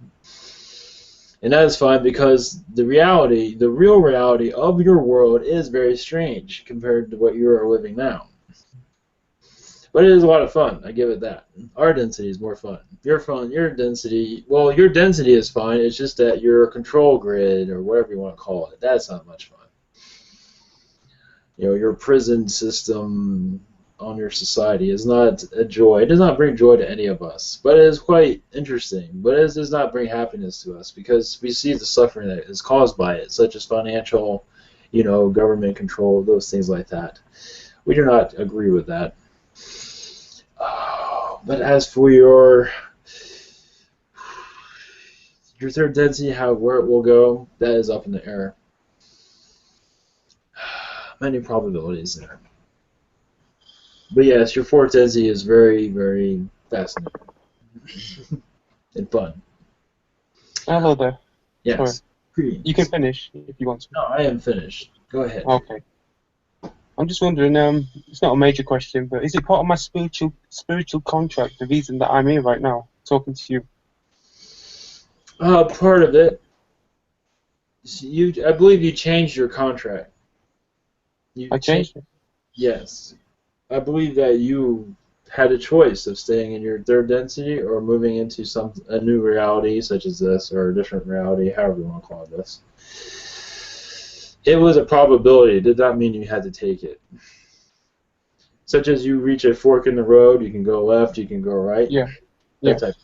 And that is fine because the real reality of your world is very strange compared to what you are living now. But it is a lot of fun, I give it that. Our density is more fun. Your density is fine, it's just that your control grid, or whatever you want to call it, that's not much fun. You know, your prison system on your society is not a joy. It does not bring joy to any of us, but it is quite interesting. But it does not bring happiness to us because we see the suffering that is caused by it, such as financial, government control, those things like that. We do not agree with that. But as for your third density, where it will go, that is up in the air. Many probabilities there. But yes, your fourth density is very, very fascinating and fun. Hello there. Yes. Sorry. You can finish if you want to. No, I am finished. Go ahead. Okay. I'm just wondering, it's not a major question, but is it part of my spiritual contract, the reason that I'm here right now, talking to you? Part of it. I believe you changed your contract. I changed it? Yes. I believe that you had a choice of staying in your third density or moving into a new reality such as this, or a different reality, however you want to call it this. It was a probability. It did not mean you had to take it. Such as you reach a fork in the road, you can go left, you can go right. Yeah. That type.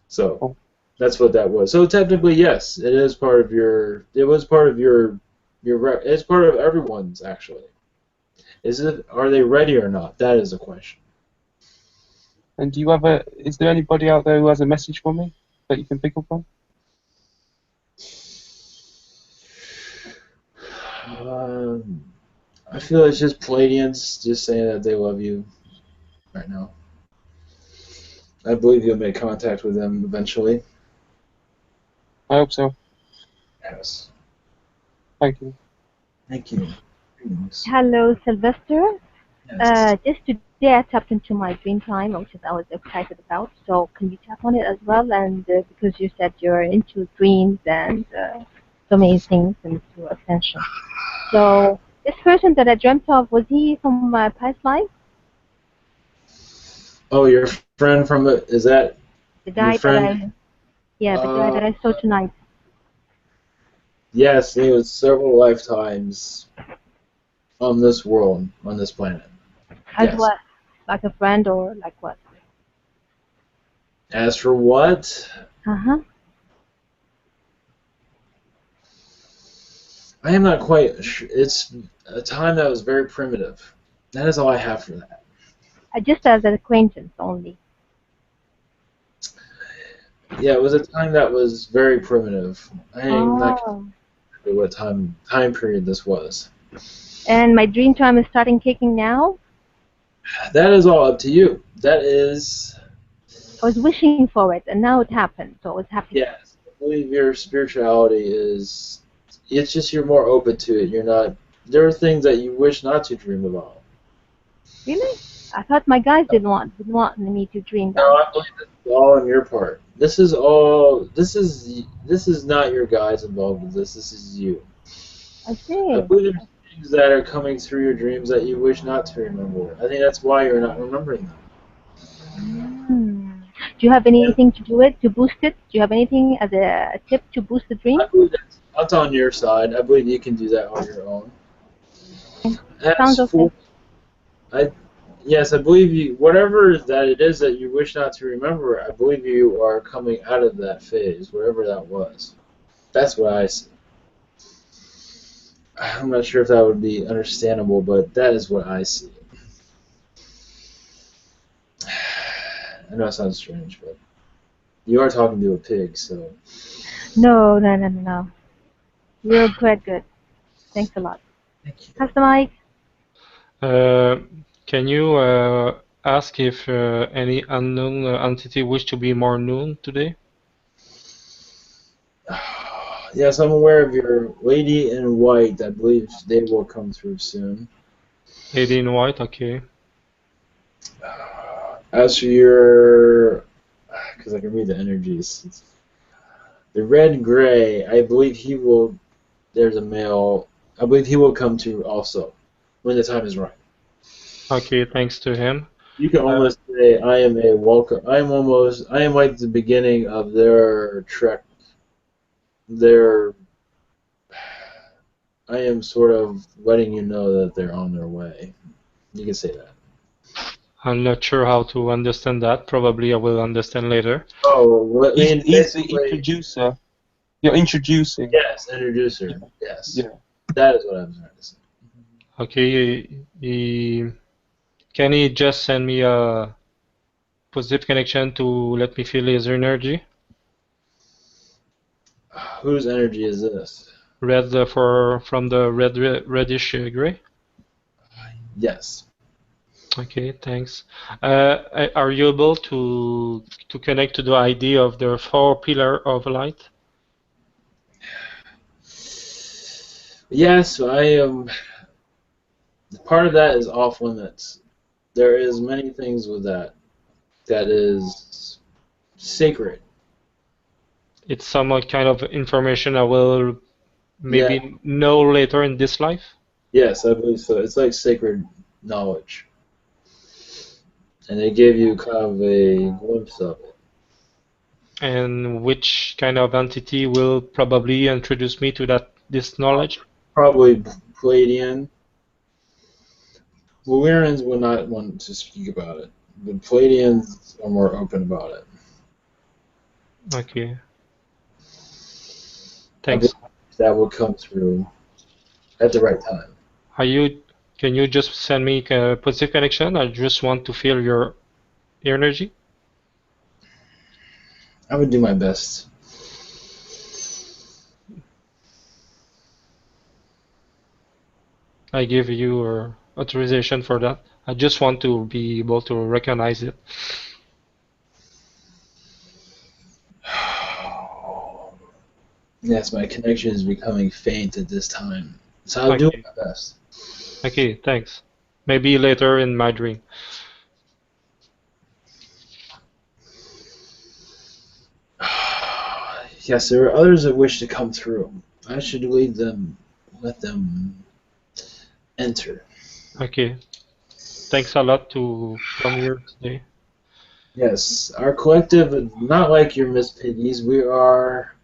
So that's what that was. So technically, yes, it is part of your. It was part of your. It's part of everyone's actually. Are they ready or not? That is the question. And is there anybody out there who has a message for me that you can pick up on? I feel it's just Pleiadians just saying that they love you right now. I believe you'll make contact with them eventually. I hope so. Yes. Thank you. Thank you. Greetings. Hello, Sylvester. Yes. Just today I tapped into my dream time, which I was excited about. So can you tap on it as well? And because you said you're into dreams and so many things into ascension. So this person that I dreamt of, was he from my past life? Oh, your friend from the, is that The your guy that friend? the guy that I saw tonight. Yes, he was several lifetimes on this world, on this planet. As Yes. what? Like a friend or like what? As for what? Uh-huh. I am not quite sure. It's a time that was very primitive. That is all I have for that. Just as an acquaintance only. Yeah, it was a time that was very primitive. I am not Oh. sure what time period this was. And my dream time is starting kicking now. That is all up to you. That is, I was wishing for it, and now it happened, so I was happy. yes. I believe your spirituality is. It's just you're more open to it. You're not. There are things that you wish not to dream about. Really? I thought my guys didn't want me to dream No, that. I believe this is all on your part. This is all. This is not your guys involved with this. This is you. I I see. believe there's things that are coming through your dreams that you wish not to remember. I think that's why you're not remembering them. Do you have anything to do it, to boost it? Do you have anything as a tip to boost the dream? I believe that's on your side. I believe you can do that on your own. Sounds As okay. for, yes, I believe you. Whatever that it is that you wish not to remember, I believe you are coming out of that phase, whatever that was. That's what I see. I'm not sure if that would be understandable, but that is what I see. I know it sounds strange, but you are talking to a pig, so. No. You're quite good. Thanks a lot. Thank you. Pass the mic. Can you ask if any unknown entity wish to be more known today? Yes, I'm aware of your lady in white. I believe they will come through soon. Lady in white, okay. As for your, because I can read the energies, the red gray, I believe he will. There's a male. I believe he will come to also when the time is right. Okay, thanks to him. You can almost say I am a welcome. I am like the beginning of their trek. Their. I am sort of letting you know that they're on their way. You can say that. I'm not sure how to understand that. Probably I will understand later. Oh, well, I mean, He's the basically, introducer. You're introducing. yes, introducer. Yes, Yeah. that is what I'm trying to say. Okay, can he just send me a positive connection to let me feel his energy? Whose energy is this? Red from the reddish gray. Yes. Okay, thanks. Are you able to connect to the idea of the four pillar of light? Yes, I am. Part of that is off limits. There is many things with that that is sacred. It's some kind of information I will maybe Yeah. know later in this life. Yes, I believe so. It's like sacred knowledge, and they give you kind of a glimpse of it. And which kind of entity will probably introduce me to this knowledge? Probably Pleiadian. Valyrians would not want to speak about it, but Pleiadians are more open about it. Okay, I believe thanks. that will come through at the right time. Can you just send me a positive connection? I just want to feel your energy. I would do my best. I give you authorization for that. I just want to be able to recognize it. Yes, my connection is becoming faint at this time. So I'll do Okay. my best. Okay, thanks. Maybe later in my dream. Yes, there are others that wish to come through. I should let them enter. Okay. Thanks a lot to come here today. Yes, our collective, not like your Miss Piggies, we are.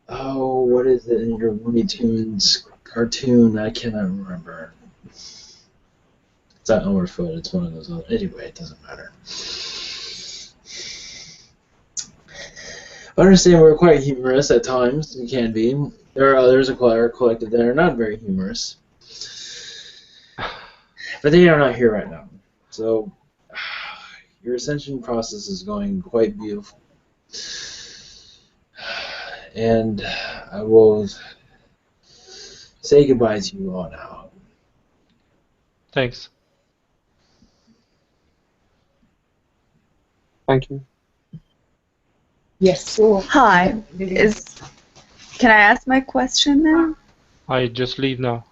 Oh, what is it in your Looney Tunes cartoon? I cannot remember. It's not Elmerfoot, it's one of those other. Anyway, it doesn't matter. I understand we're quite humorous at times. We can be. There are others that are collected that are not very humorous. But they are not here right now. So, your ascension process is going quite beautiful. And I will say goodbye to you all now. Thanks. Thank you. Yes. Hi. Can I ask my question now? I just leave now.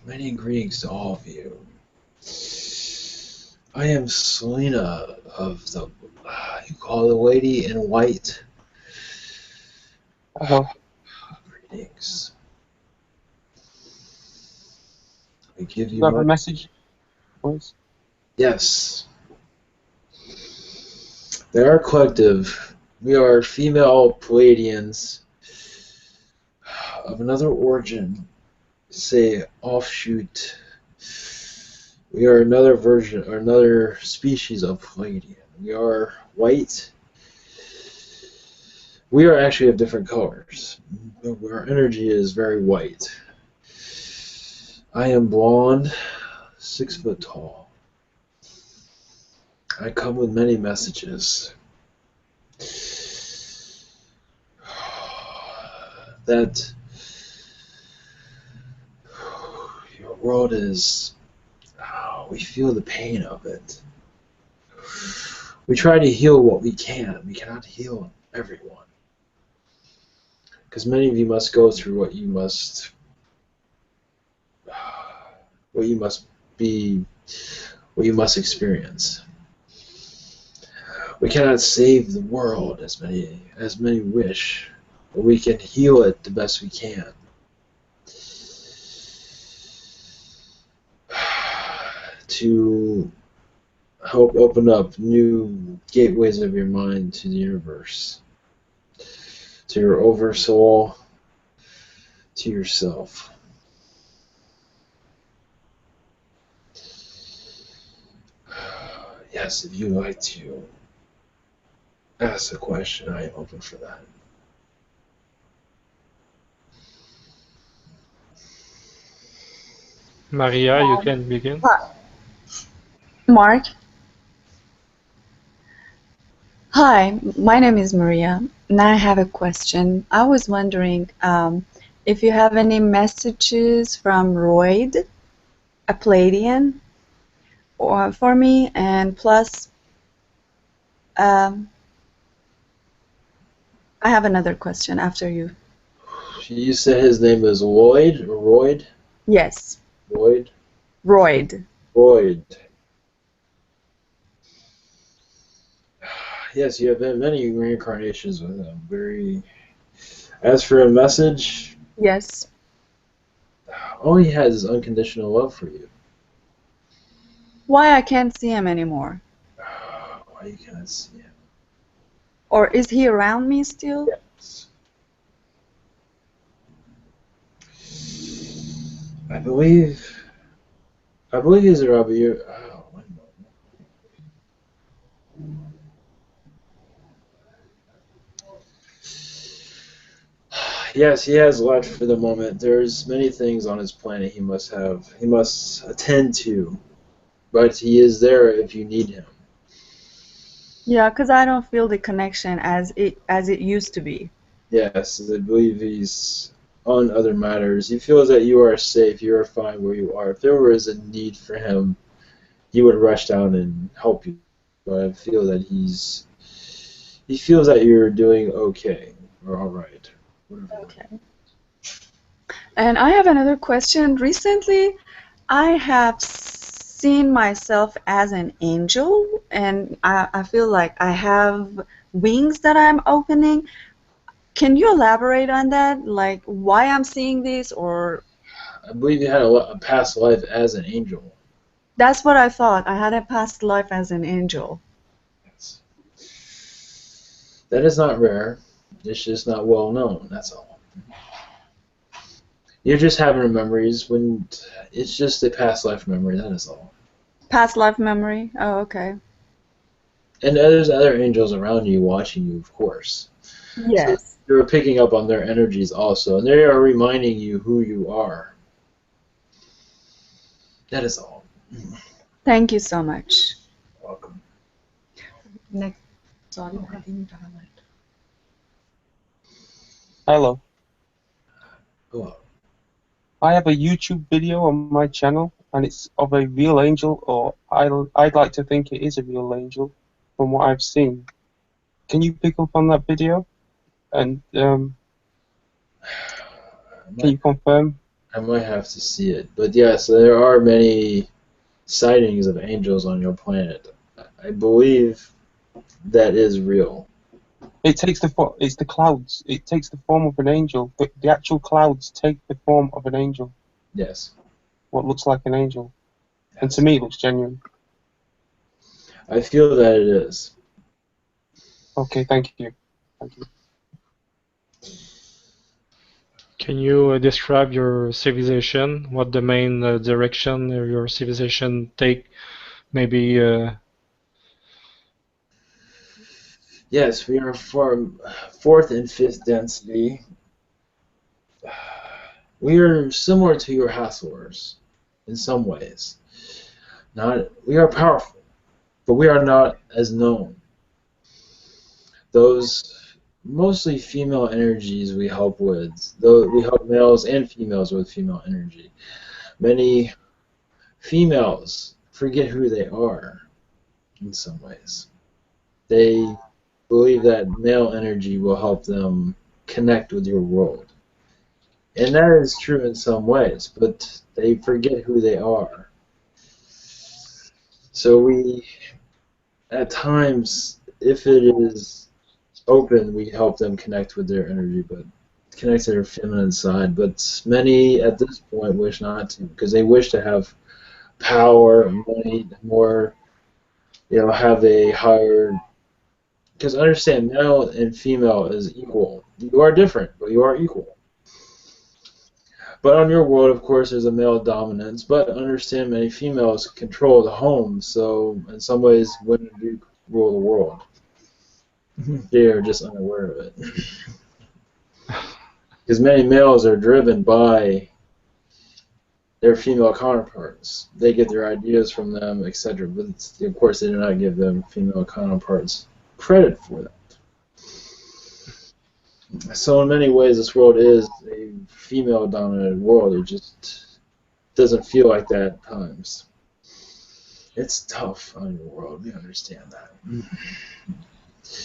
Many greetings to all of you. I am Selena of the, you call the lady in white. Hello. Greetings. I give Do you you have a my, message, please? yes. They are collective. We are female Pleiadians of another origin, say offshoot. We are another version or another species of Pleiadian. We are white. We are actually of different colors. Our energy is very white. I am blonde, 6 foot tall. I come with many messages. That your world is, we feel the pain of it. We try to heal what we can. We cannot heal everyone. Because many of you must go through what you must be, what you must experience. We cannot save the world as many wish, but we can heal it the best we can. To help open up new gateways of your mind to the universe, to your oversoul, to yourself. Yes, if you'd like to ask a question, I am open for that. Maria, you can begin. Mark. Hi, my name is Maria, and I have a question. I was wondering if you have any messages from Royd, a Pleiadian, or for me, and plus, um, I have another question after you. You said his name is Lloyd or Royd? Yes, Lloyd? Royd. Royd. Yes, you have been many reincarnations with him. As for a message, Yes. all he has is unconditional love for you. Why I can't see him anymore? Why you cannot see him? Or is he around me still? Yes. I believe he's around, but you. Oh, one moment. Yes, he has left for the moment. There's many things on his planet he must attend to, but he is there if you need him. Yeah, because I don't feel the connection as it used to be. Yes, I believe he's on other matters. He feels that you are safe, you are fine where you are. If there was a need for him, he would rush down and help you. But I feel that he feels that you're doing okay or all right. Okay. And I have another question. Recently, I have seen myself as an angel, and I feel like I have wings that I'm opening. Can you elaborate on that? Like why I'm seeing this, or I believe you had a past life as an angel. that's what I thought. I had a past life as an angel. Yes. That is not rare. It's just not well known. That's all. You're just having memories when it's just a past life memory. That is all. Past life memory? Oh, okay. And there's other angels around you watching you, of course. So Yes. you're picking up on their energies also, and they are reminding you who you are. That is all. Thank you so much. Welcome. Next. Hello. Hello. I have a YouTube video on my channel, and it's of a real angel, or I'd like to think it is a real angel, from what I've seen. Can you pick up on that video? And can you confirm? I might have to see it, but yes, there are many sightings of angels on your planet. I believe that is real. It's the clouds. It takes the form of an angel. The actual clouds take the form of an angel. Yes. What looks like an angel. And to me, it looks genuine. I feel that it is. Okay, thank you. Thank you. Can you describe your civilization? What the main direction your civilization take? Maybe Yes, we are from fourth and fifth density. We are similar to your Hasslers in some ways. We are powerful, but we are not as known. Those mostly female energies we help with, though we help males and females with female energy. Many females forget who they are in some ways. They believe that male energy will help them connect with your world. And that is true in some ways, but they forget who they are. So we, at times, if it is open, we help them connect with their energy, but connect to their feminine side. But many at this point wish not to, because they wish to have power, money, more, have a higher. Because understand, male and female is equal. You are different, but you are equal. But on your world, of course, there's a male dominance. But understand, many females control the home, so in some ways, women do rule the world. They are just unaware of it. Because many males are driven by their female counterparts. They get their ideas from them, etc. But of course, they do not give them female counterparts credit for that. So in many ways, this world is a female-dominated world. It just doesn't feel like that at times. It's tough on your world. We understand that.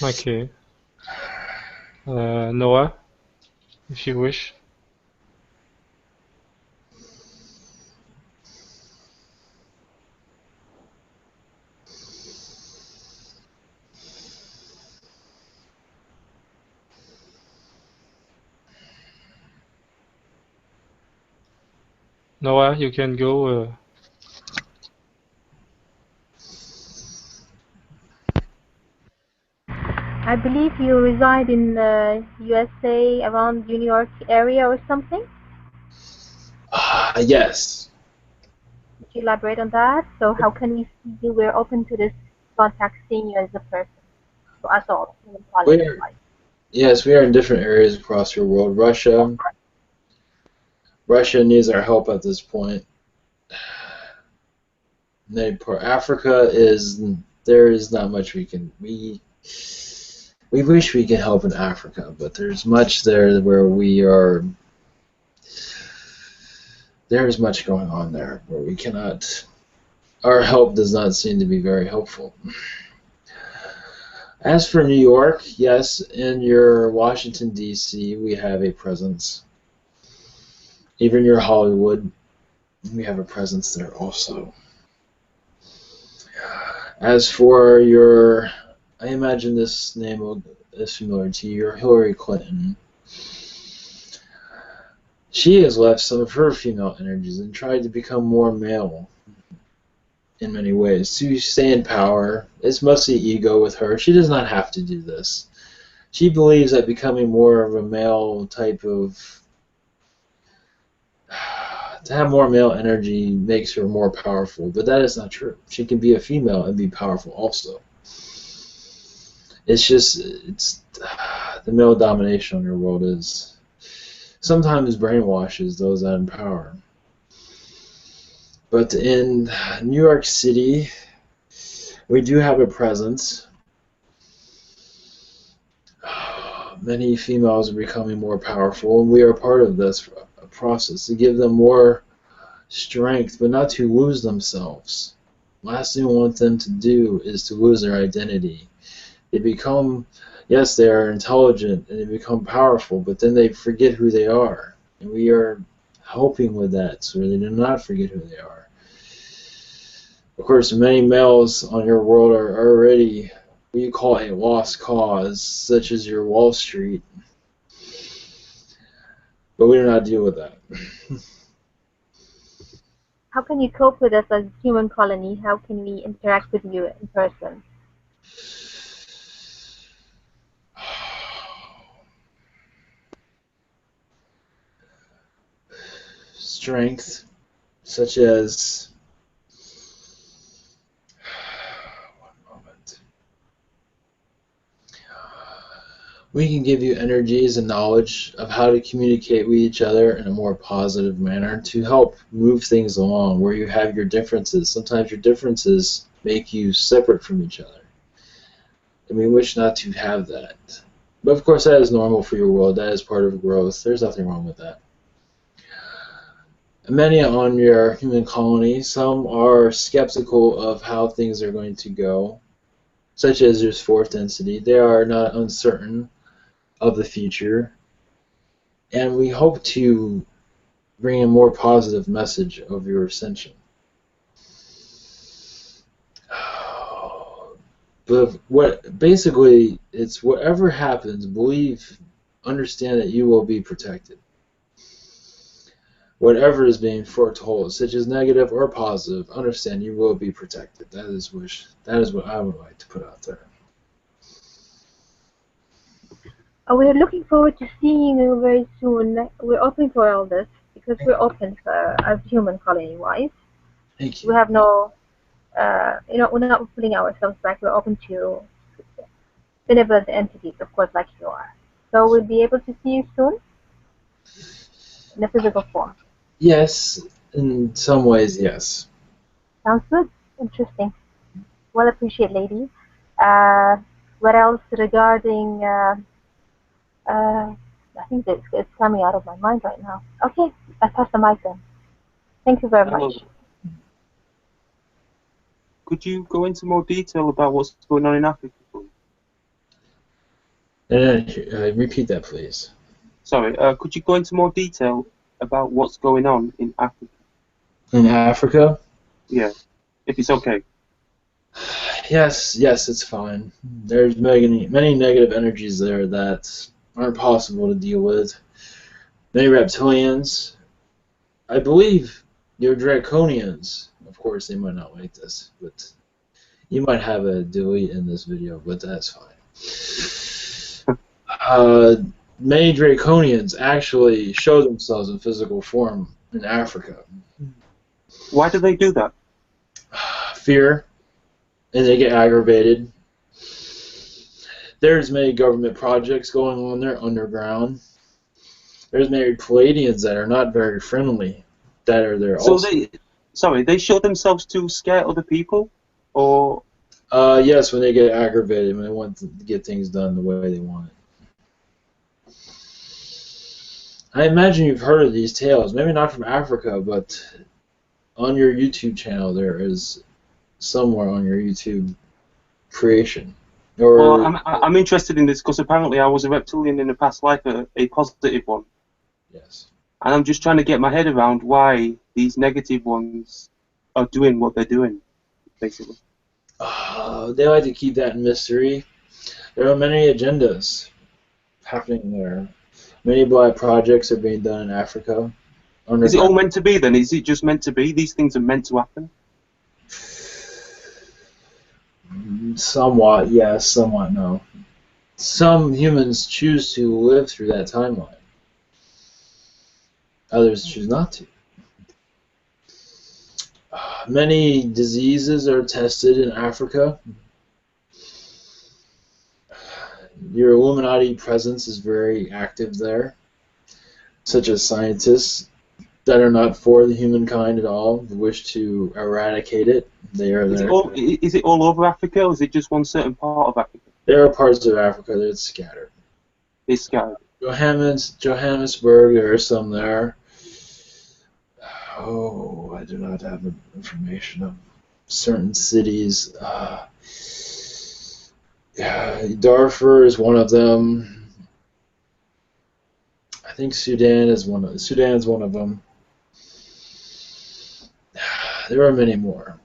Okay. Noah, if you wish. Noah, you can go. I believe you reside in USA, around New York area or something. Yes. Could you elaborate on that? So how can we see you? We're open to this contact, seeing you as a person, to us all, human quality of life. Yes, we are in different areas across your world. Russia needs our help at this point. Africa there is not much we can. We wish we could help in Africa, but there's much there where we are. There is much going on there where we cannot. Our help does not seem to be very helpful. As for New York, yes, in your Washington, D.C., we have a presence. Even your Hollywood, we have a presence there also. As for your, I imagine this name is familiar to you, your Hillary Clinton. She has left some of her female energies and tried to become more male in many ways to stay in power. It's mostly ego with her. She does not have to do this. She believes that becoming more of a male type of to have more male energy makes her more powerful, but that is not true. She can be a female and be powerful also. It's the male domination on your world is sometimes brainwashes those that in power. But in New York City, we do have a presence. Many females are becoming more powerful, and we are part of this process to give them more strength, but not to lose themselves. Last thing we want them to do is to lose their identity. They become, yes, they are intelligent and they become powerful, but then they forget who they are. And we are helping with that so they do not forget who they are. Of course, many males on your world are already what you call a lost cause, such as your Wall Street. But we do not deal with that. How can you cope with us as a human colony? How can we interact with you in person? Strength, such as we can give you energies and knowledge of how to communicate with each other in a more positive manner to help move things along where you have your differences. Sometimes your differences make you separate from each other. And we wish not to have that. But of course that is normal for your world. That is part of growth. There's nothing wrong with that. Many on your human colony, some are skeptical of how things are going to go, such as your fourth density. They are not uncertain of the future, and we hope to bring a more positive message of your ascension. But basically it's whatever happens, understand that you will be protected. Whatever is being foretold, such as negative or positive, understand you will be protected. That is what I would like to put out there. We're looking forward to seeing you very soon. We're open for all this because we're open for, as human colony-wise. Thank We you. have no, we're not putting ourselves back. We're open to benevolent entities, of course, like you are. So we'll be able to see you soon in a physical form. Yes, in some ways, yes. Sounds good. Interesting. Well, appreciate, lady. What else regarding? I think it's coming out of my mind right now. Okay, I pass the mic then. Thank you very Hello. much. Could you go into more detail about what's going on in Africa? Repeat that, please. Sorry, could you go into more detail about what's going on in Africa? In Africa? Yeah, if it's okay. Yes, it's fine. There's many negative energies there that aren't possible to deal with. Many reptilians. I believe you're draconians. Of course, they might not like this, but you might have a delete in this video, but that's fine. Many draconians actually show themselves in physical form in Africa. Why do they do that? Fear, and they get aggravated. There's many government projects going on there underground. There's many Pleiadians that are not very friendly that are there So also. they show themselves to scare other people, or? Yes, when they get aggravated, when they want to get things done the way they want it. I imagine you've heard of these tales, maybe not from Africa, but on your YouTube channel there is somewhere on your YouTube creation. Well, I'm interested in this because apparently I was a reptilian in a past life, a positive one. Yes. And I'm just trying to get my head around why these negative ones are doing what they're doing, basically. They like to keep that mystery. There are many agendas happening there. Many black projects are being done in Africa. Is it all meant to be then? Is it just meant to be? These things are meant to happen? Somewhat, yes, somewhat no. Some humans choose to live through that timeline. Others choose not to. Many diseases are tested in Africa. Your Illuminati presence is very active there, such as scientists that are not for the humankind at all, wish to eradicate it. They are there. Is it all over Africa, or is it just one certain part of Africa? There are parts of Africa that it's scattered. It's scattered. Johannesburg, there are some there. Oh, I do not have information of certain cities. Darfur is one of them. I think Sudan's one of them. There are many more,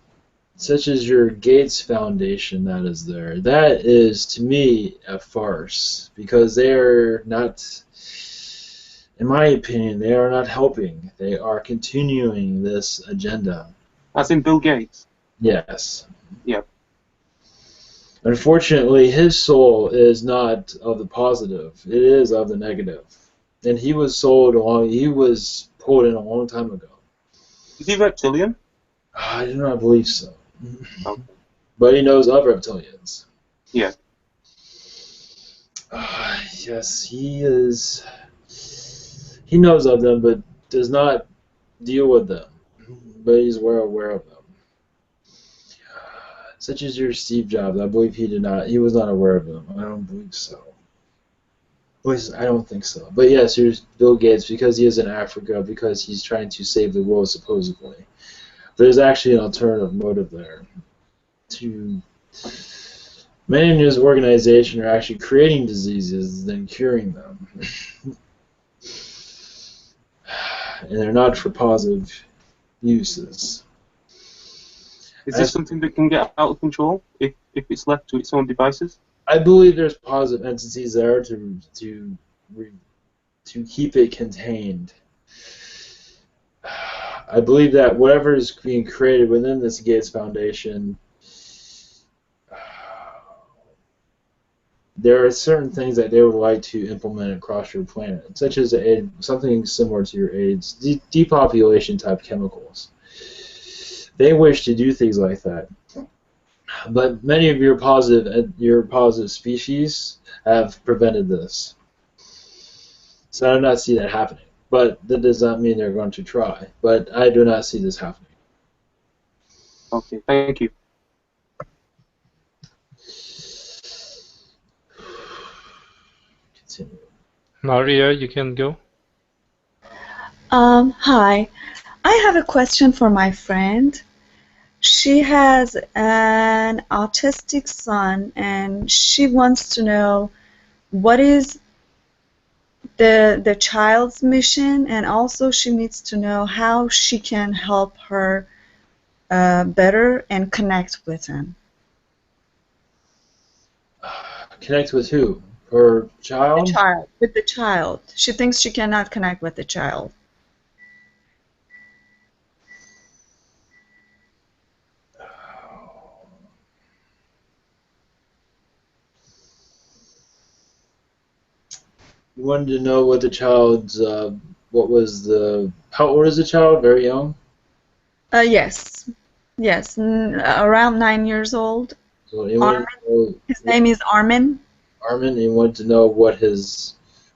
such as your Gates Foundation that is there. That is, to me, a farce, because they are not, in my opinion, they are not helping. They are continuing this agenda. As in Bill Gates? Yes. Yep. Unfortunately, his soul is not of the positive. It is of the negative. And he was pulled in a long time ago. Is he reptilian? I do not believe so. Okay. But he knows of reptilians. Yeah. Yes, he is. He knows of them, but does not deal with them. But he's well aware of them. Such as your Steve Jobs, I believe he did not. He was not aware of them. I don't believe so. I don't think so. But yes, here's Bill Gates, because he is in Africa, because he's trying to save the world supposedly. But there's actually an alternative motive there. Many in his organization are actually creating diseases than curing them. And they're not for positive uses. Is this something that can get out of control if it's left to its own devices? I believe there's positive entities there to keep it contained. I believe that whatever is being created within this Gates Foundation there are certain things that they would like to implement across your planet, such as something similar to your AIDS, depopulation type chemicals. They wish to do things like that, but many of your positive species have prevented this. So I do not see that happening. But that does not mean they're going to try. But I do not see this happening. Okay, thank you. Continue. Maria, you can go. Hi. I have a question for my friend. She has an autistic son, and she wants to know what is the child's mission, and also she needs to know how she can help her better and connect with him. Connect with who? Her child? The child. With the child. She thinks she cannot connect with the child. You wanted to know what the child's, how old is the child? Very young? Yes. Yes, around 9 years old. So you wanted to know His name is Armin. Armin, you wanted to know what his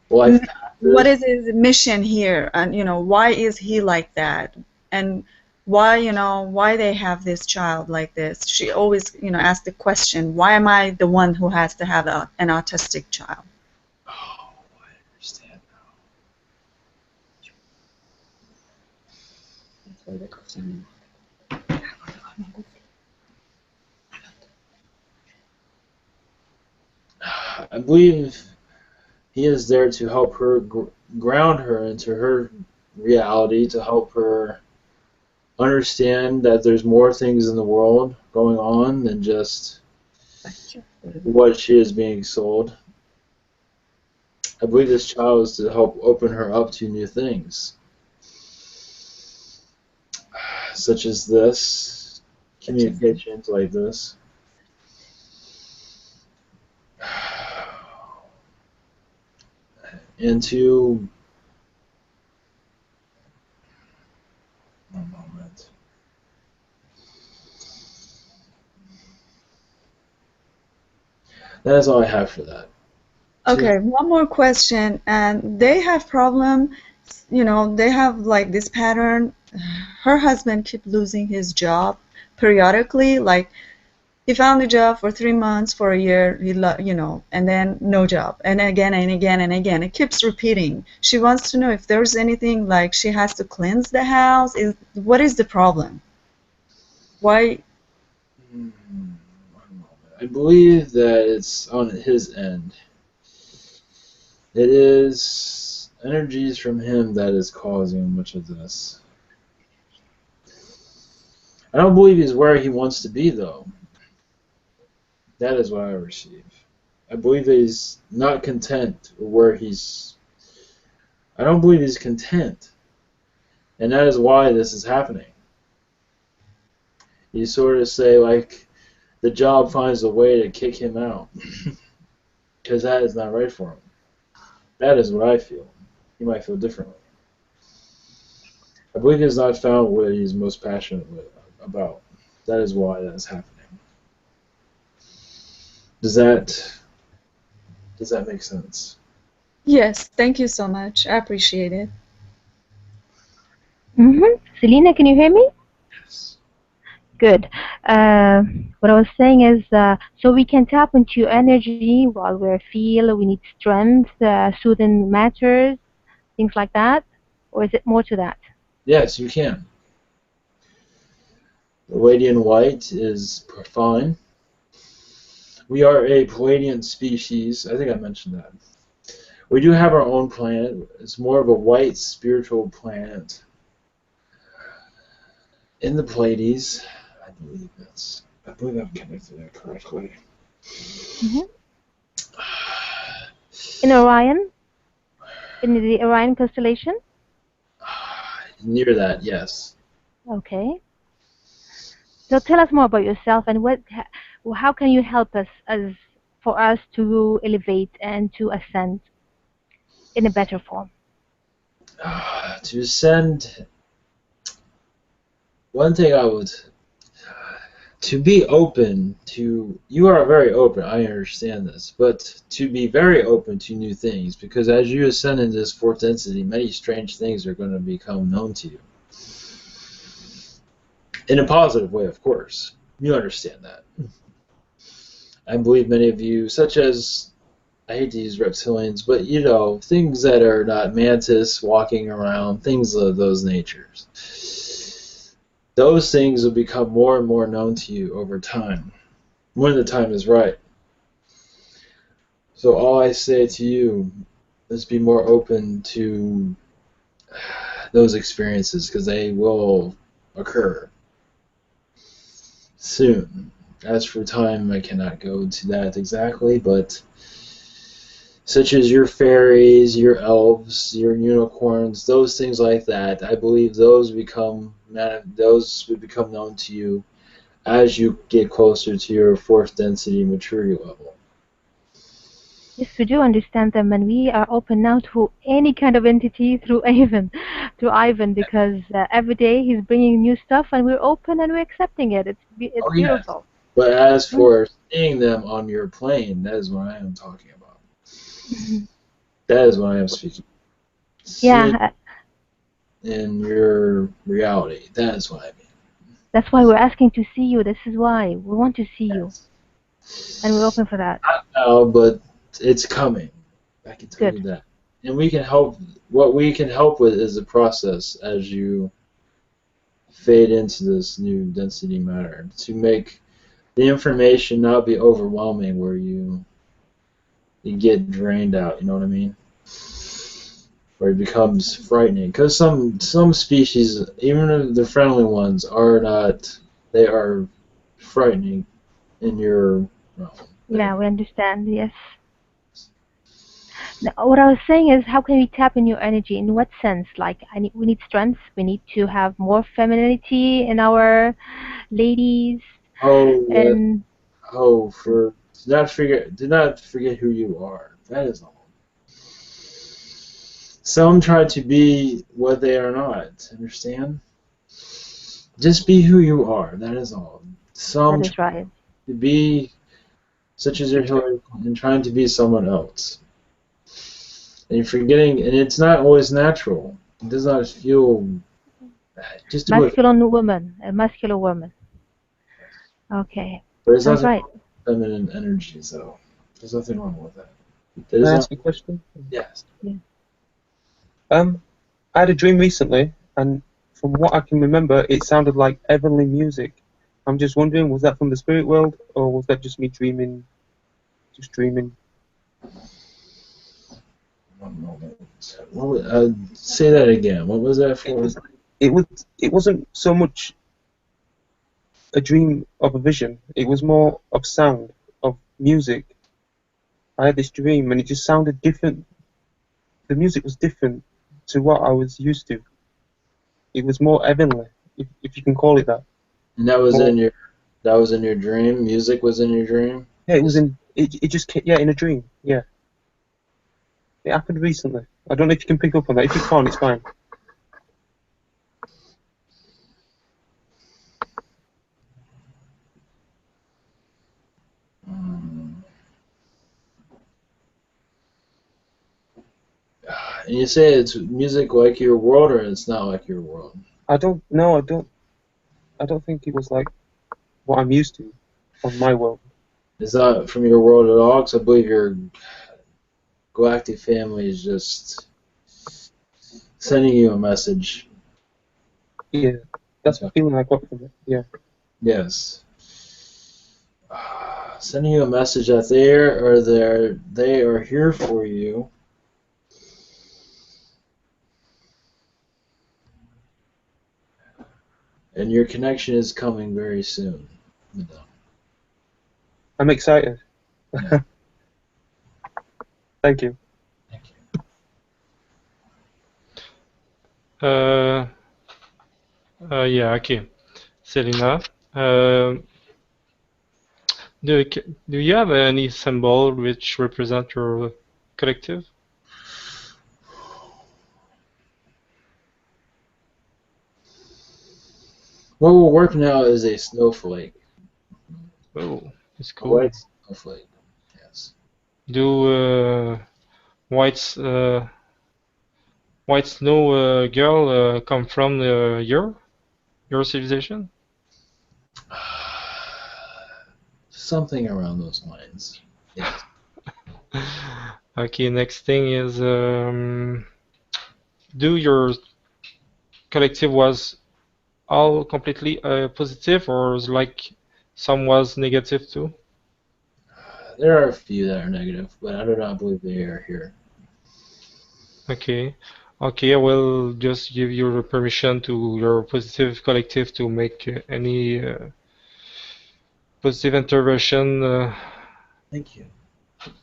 life path is? What is his mission here, and why is he like that, and why they have this child like this? She always asks the question, why am I the one who has to have an autistic child? Oh, I understand now. I believe he is there to help her ground her into her reality, to help her understand that there's more things in the world going on than just what she is being sold. I believe this child is to help open her up to new things, such as this, communications like this. And to one moment. That is all I have for that. Okay, one more question. And they have problem, they have like this pattern. Her husband keep losing his job periodically. Like he found a job for 3 months, for a year, and then no job, and again and again and again. It keeps repeating. She wants to know if there's anything like she has to cleanse the house. What is the problem? Why? One moment. I believe that it's on his end. It is energies from him that is causing much of this. I don't believe he's where he wants to be, though. That is what I receive. I believe that he's not content where he's. I don't believe he's content. And that is why this is happening. You sort of say, like, the job finds a way to kick him out. Because that is not right for him. That is what I feel. He might feel differently. I believe he has not found what he's most passionate about. That is why that is happening. Does that make sense? Yes, thank you so much. I appreciate it. Selena, can you hear me? Yes. Good. What I was saying is, so we can tap into energy while we we need strength, soothing matters, things like that? Or is it more to that? Yes, you can. The Pleiadian white is fine. We are a Pleiadian species. I think I mentioned that. We do have our own planet. It's more of a white spiritual planet in the Pleiades. I believe I've connected that correctly. In Orion? In the Orion constellation? Near that, yes. Okay. So tell us more about yourself and how can you help us for us to elevate and to ascend in a better form? To ascend, one thing I would, to be open to, you are very open, I understand this, but to be very open to new things, because as you ascend in this fourth density, many strange things are going to become known to you. In a positive way, of course. You understand that. I believe many of you, such as, I hate to use reptilians, but you know, things that are not mantis walking around, things of those natures. Those things will become more and more known to you over time, when the time is right. So all I say to you is be more open to those experiences, because they will occur soon. As for time, I cannot go into that exactly, but such as your fairies, your elves, your unicorns, those things like that, I believe those would become known to you as you get closer to your fourth density maturity level. Yes, we do understand them, and we are open now to any kind of entity through Ivan, because every day he's bringing new stuff, and we're open and we're accepting it. It's Oh yes. beautiful. But as for seeing them on your plane, that is what I am talking about. That is what I am speaking. Yeah, In your reality, that is what I mean. that's why we're asking to see you. This is why we want to see you, and we're open for that. Not now, but it's coming. I can tell you that. And we can help. What we can help with is the process as you fade into this new density matter to make the information not be overwhelming, where you get drained out. You know what I mean? Where it becomes frightening. Because some species, even the friendly ones, are not. They are frightening in your realm. Yeah, we understand. Yes. Now, what I was saying is, how can we tap in your energy? In what sense? Like, we need strength. We need to have more femininity in our ladies. Oh, And do not forget who you are. That is all. Some try to be what they are not. Understand? Just be who you are. That is all. Some that is right. to be such as your Hillary and trying to be someone else. And you're forgetting, and it's not always natural. It does not feel. Just do it. Masculine woman, a masculine woman. Okay. But there's Sounds nothing right. wrong with feminine energies, though. There's nothing wrong with that. Can I ask you a question? Yes. Yeah. I had a dream recently, and from what I can remember, it sounded like heavenly music. I'm just wondering, was that from the spirit world, or was that just me dreaming? Just dreaming. One moment. Say that again. What was that for? It wasn't so much a dream of a vision. It was more of sound, of music. I had this dream, and it just sounded different. The music was different to what I was used to. It was more heavenly, if you can call it that. And that was in your dream. Music was in your dream. Yeah, it was in. It just in a dream. Yeah. It happened recently. I don't know if you can pick up on that. If you can't, it's fine. And you say it's music like your world, or it's not like your world? I don't think it was like what I'm used to on my world. It's not from your world at all, because I believe your galactic family is just sending you a message. Yeah, that's the feeling I got from it. Yeah. Yes. Sending you a message that they are here for you. And your connection is coming very soon. I'm excited. Yeah. Thank you. Thank you. Yeah, okay. Selena, Do you have any symbol which represent your collective? What will work now is a snowflake. Oh, it's A cool. white snowflake. Yes. Do white snow girl come from your civilization? Something around those lines. Yes. Okay, next thing is do your collective was all completely positive, or is like some was negative too? There are a few that are negative, but I do not believe they are here. Okay. Okay, I will just give you the permission to your positive collective to make any positive intervention Thank you.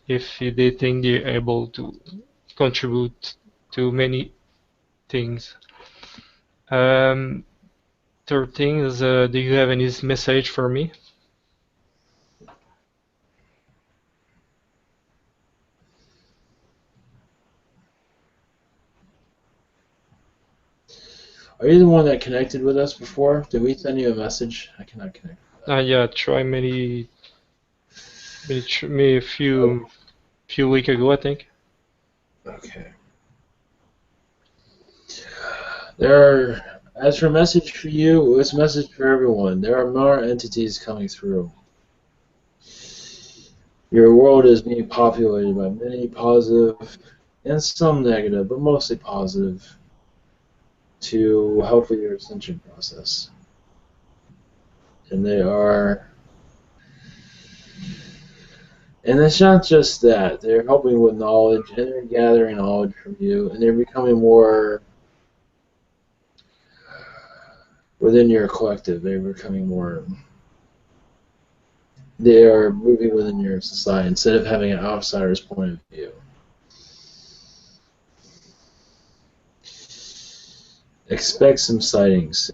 if they think they're able to contribute to many things. Um, Third thing is, do you have any message for me? Are you the one that connected with us before? Did we send you a message? I cannot connect. Yeah, try maybe a few weeks ago, I think. Okay. As for message for you, it's a message for everyone. There are more entities coming through. Your world is being populated by many positive and some negative, but mostly positive, to help with your ascension process. And it's not just that. They're helping with knowledge, and they're gathering knowledge from you, and they're becoming more within your collective. They're becoming more. They are moving within your society instead of having an outsider's point of view. Expect some sightings.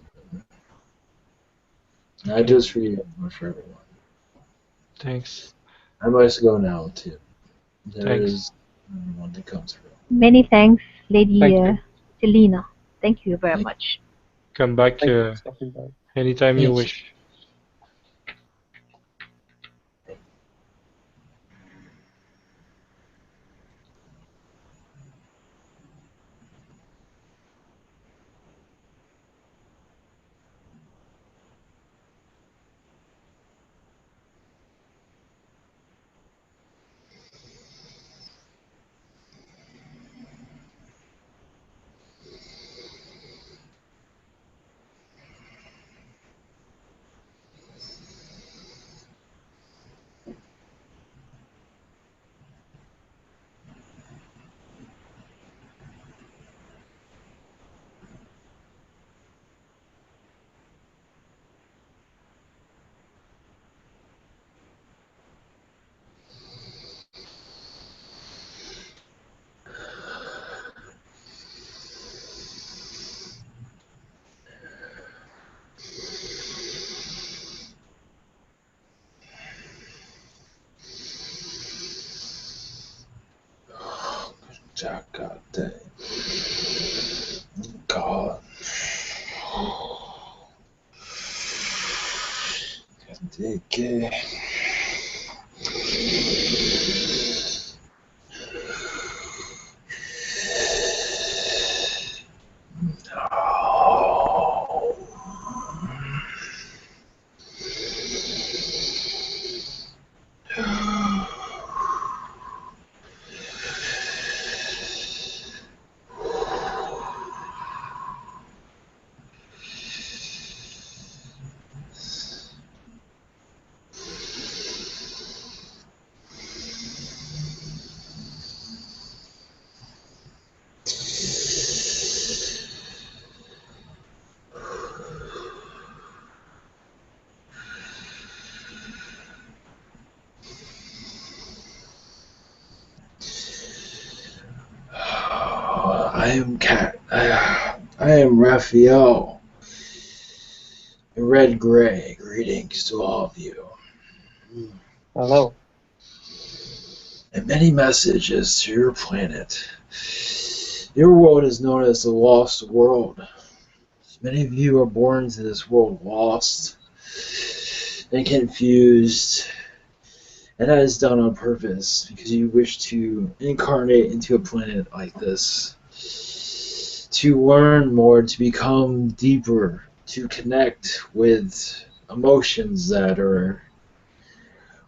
Not just for you, but for everyone. Thanks. I must go now, too. There Thanks. is one that comes through. Many thanks, Lady Thank you. Selena. Thank you very much. Come back Thank you for stopping by. anytime you Thank you. wish. God dang. God. Okay. I am Raphael. Red Gray. Greetings to all of you. Hello. And many messages to your planet. Your world is known as the lost world. Many of you are born into this world lost and confused, and that is done on purpose because you wish to incarnate into a planet like this to learn more, to become deeper, to connect with emotions that are,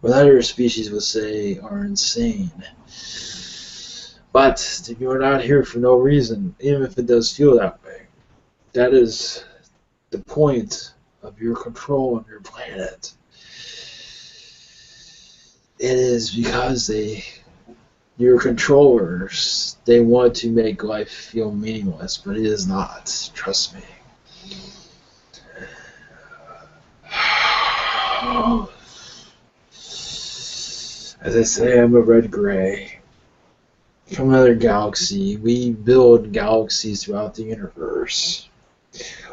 what other species would say, are insane. But you are not here for no reason, even if it does feel that way. That is the point of your control on your planet. It is because your controllers, they want to make life feel meaningless, but it is not. Trust me. As I say, I'm a red-gray from another galaxy. We build galaxies throughout the universe.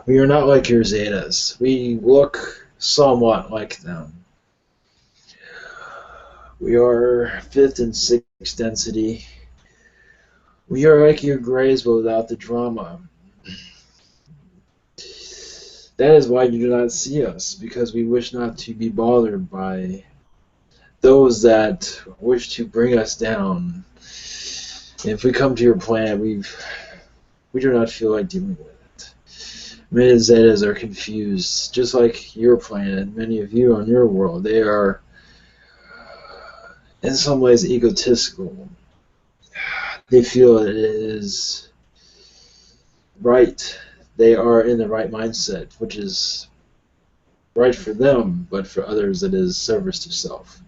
We are not like your Zetas. We look somewhat like them. We are 5th and 6th density. We are like your Greys, but without the drama. That is why you do not see us, because we wish not to be bothered by those that wish to bring us down. If we come to your planet, we do not feel like dealing with it. Many Zetas are confused, just like your planet. Many of you on your world, they are in some ways egotistical. They feel that it is right. They are in the right mindset, which is right for them, but for others it is service to self.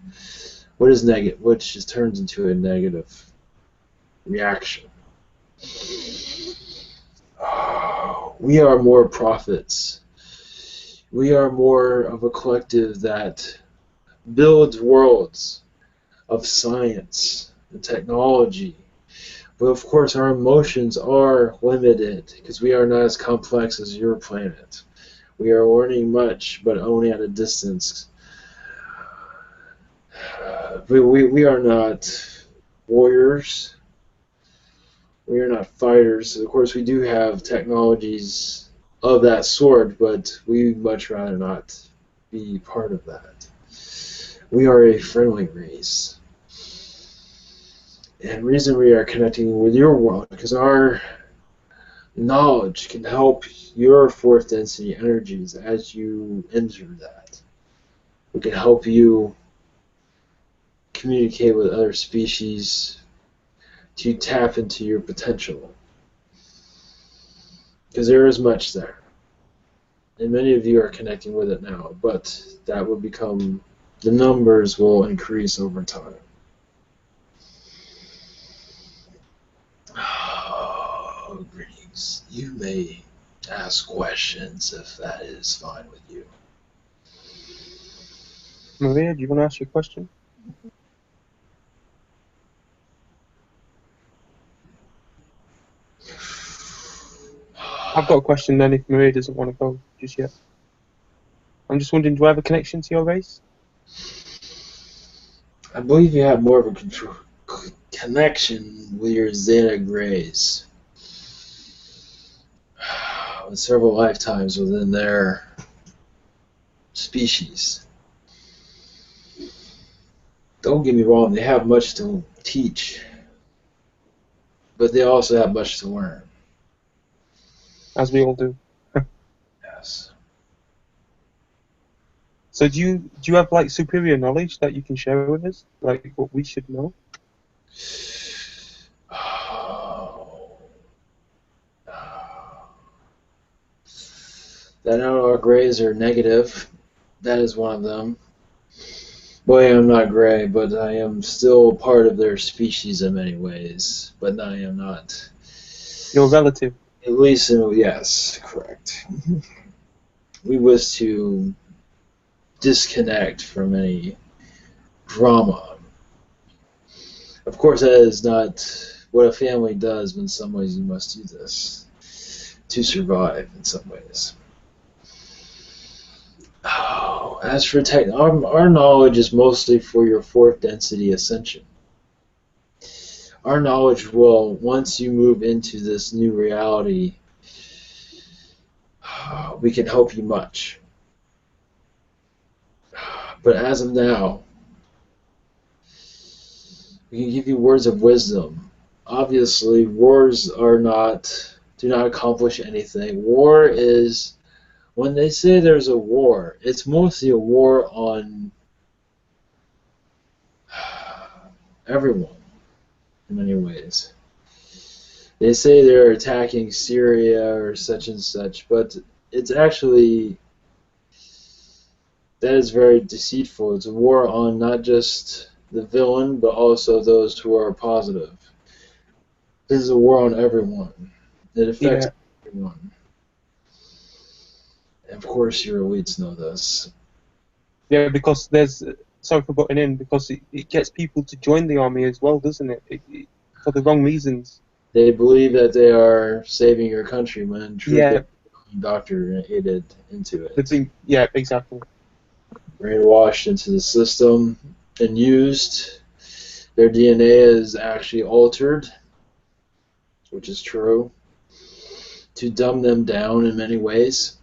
What is negative? Which just turns into a negative reaction. We are more prophets. We are more of a collective that builds worlds of science and technology. But of course our emotions are limited because we are not as complex as your planet. We are learning much, but only at a distance. We are not warriors. We are not fighters. Of course, we do have technologies of that sort, but we much rather not be part of that. We are a friendly race. And the reason we are connecting with your world, because our knowledge can help your 4th density energies as you enter that. We can help you communicate with other species to tap into your potential. Because there is much there. And many of you are connecting with it now, but that will become, the numbers will increase over time. Oh, greetings. You may ask questions if that is fine with you. Maria, do you want to ask your question? I've got a question then if Maria doesn't want to go just yet. I'm just wondering, do I have a connection to your race? I believe you have more of a connection with your Zeta Greys. With several lifetimes within their species. Don't get me wrong, they have much to teach, but they also have much to learn. As we all do. Yes. So do you have like superior knowledge that you can share with us? Like what we should know? That our Greys are negative. That is one of them. Boy, I'm not Grey, but I am still part of their species in many ways. But I am not. Your relative. At least, yes, correct. We wish to disconnect from any drama. Of course, that is not what a family does, but in some ways you must do this to survive in some ways. Oh, As for our knowledge is mostly for your fourth density ascension. Our knowledge will, once you move into this new reality, we can help you much. But as of now, we can give you words of wisdom. Obviously, wars do not accomplish anything. War is, when they say there's a war, it's mostly a war on everyone in many ways. They say they're attacking Syria or such and such, but it's actually, that is very deceitful. It's a war on not just the villain, but also those who are positive. This is a war on everyone. It affects everyone. And of course, your elites know this. Yeah, because there's, sorry for butting in, because it gets people to join the army as well, doesn't it? For the wrong reasons. They believe that they are saving your country when in truth Yeah. they're indoctrinated into it. Yeah, exactly. Brainwashed into the system and used. Their DNA is actually altered, which is true, to dumb them down in many ways,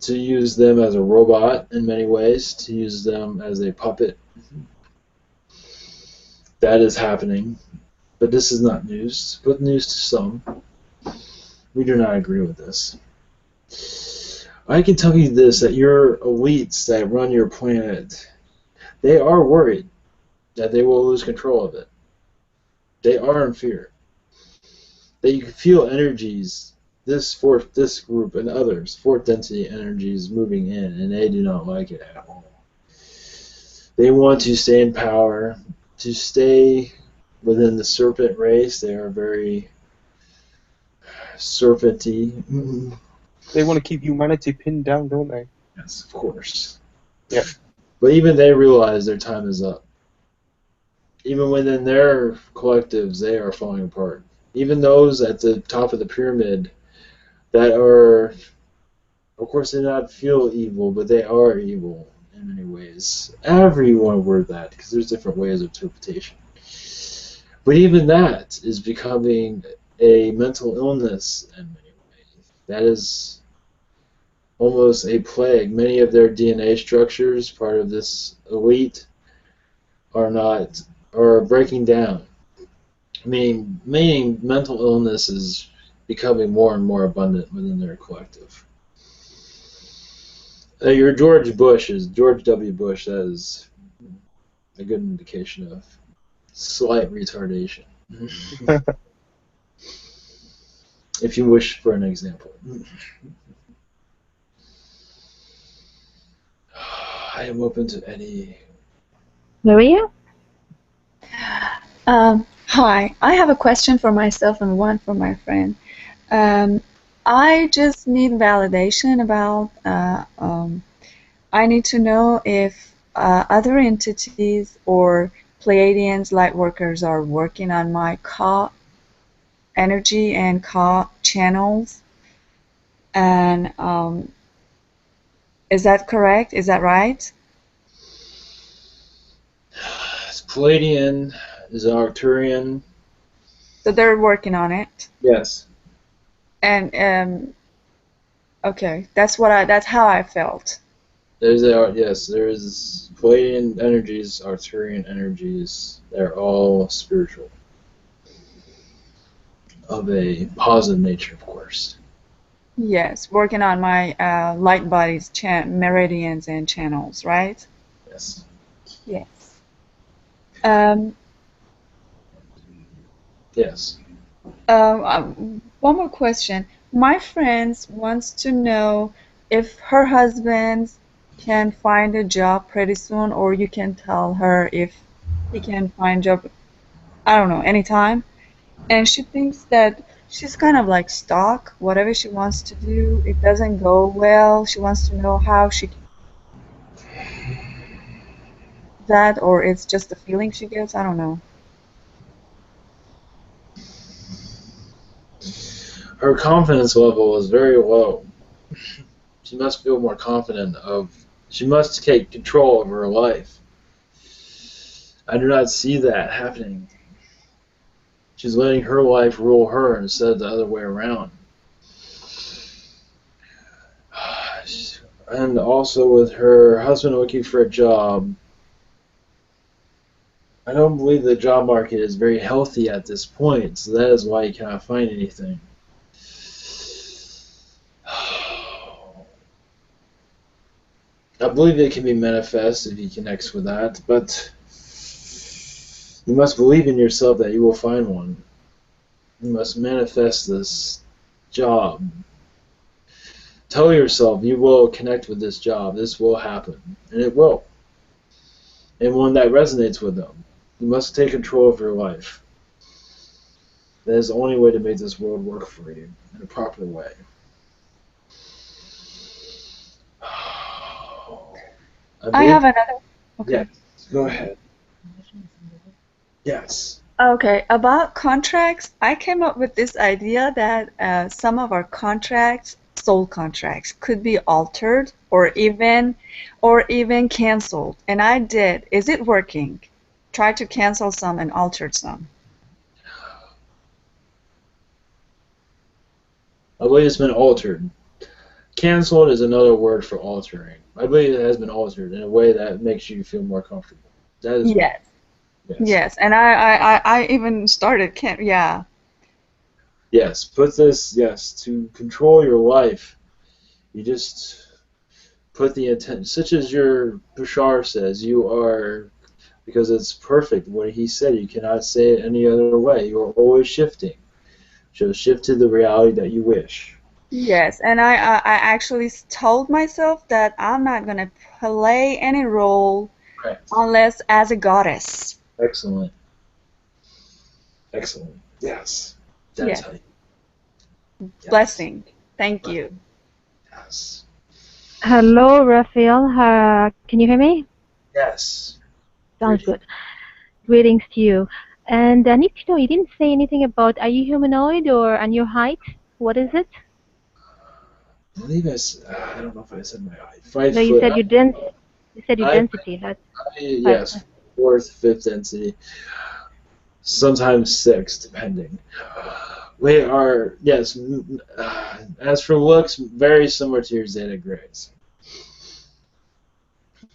to use them as a robot in many ways, to use them as a puppet. That is happening, but this is not news, but news to some. We do not agree with this. I can tell you this, that your elites that run your planet, they are worried that they will lose control of it. They are in fear. That you can feel energies, this group and others, fourth density energies moving in, and they do not like it at all. They want to stay in power, to stay within the serpent race. They are very serpenty. They want to keep humanity pinned down, don't they? Yes, of course. Yeah. But even they realize their time is up. Even within their collectives, they are falling apart. Even those at the top of the pyramid that are, of course, they do not feel evil, but they are evil in many ways. However you want to word that, because there's different ways of interpretation. But even that is becoming a mental illness in many ways. That is almost a plague. Many of their DNA structures, part of this elite, are breaking down. Meaning mental illness is becoming more and more abundant within their collective. Your George W. Bush, that is a good indication of slight retardation. If you wish for an example. I am open to any. Maria? Hi, I have a question for myself and one for my friend. I just need validation about, I need to know if other entities or Pleiadians light workers are working on my Ka energy and Ka channels. And is that correct? Is that right? It's Pleiadian, is Arcturian. So they're working on it. Yes. And okay, that's how I felt. There is Pleiadian energies, Arcturian energies. They're all spiritual, of a positive nature, of course. Yes, working on my light bodies, meridians, and channels, right? Yes. Yes. Yes. One more question. My friend wants to know if her husband can find a job pretty soon, or you can tell her if he can find a job, I don't know, anytime. And she thinks that she's kind of like stuck. Whatever she wants to do, it doesn't go well. She wants to know how she can do that, or it's just the feeling she gets. I don't know. Her confidence level is very low. She must feel more confident she must take control of her life. I do not see that happening. She's letting her life rule her instead of the other way around. And also with her husband looking for a job, I don't believe the job market is very healthy at this point, so that is why you cannot find anything. I believe it can be manifest if he connects with that, but you must believe in yourself that you will find one. You must manifest this job. Tell yourself you will connect with this job. This will happen, and it will. And one that resonates with them. You must take control of your life. That is the only way to make this world work for you in a proper way. I have another. Okay. Yes, go ahead. Yes. Okay, about contracts, I came up with this idea that some of our contracts, soul contracts, could be altered or even canceled. And I did. Is it working? Try to cancel some and altered some. I believe it's been altered. Canceled is another word for altering. I believe it has been altered in a way that makes you feel more comfortable. That is Yes. Yes. Yes, and I even started yeah. Yes, put this, to control your life. You just put the intent, such as your Bashar says, you are, because it's perfect what he said, you cannot say it any other way. You are always shifting. So shift to the reality that you wish. Yes, and I actually told myself that I'm not going to play any role Correct. unless as a goddess. Excellent. Excellent. Yes. That's Yes. how you. Yes. Blessing. Thank you. Yes. Hello, Raphael. Can you hear me? Yes. Sounds good. Greetings to you. And I need to know, you didn't say anything about, are you humanoid or and your height? What is it? I believe I don't know if I said my height. 5 No, foot. you said your density. Yes, fourth, fifth density. Sometimes 6, depending. We are, yes, as for looks, very similar to your Zeta Grays.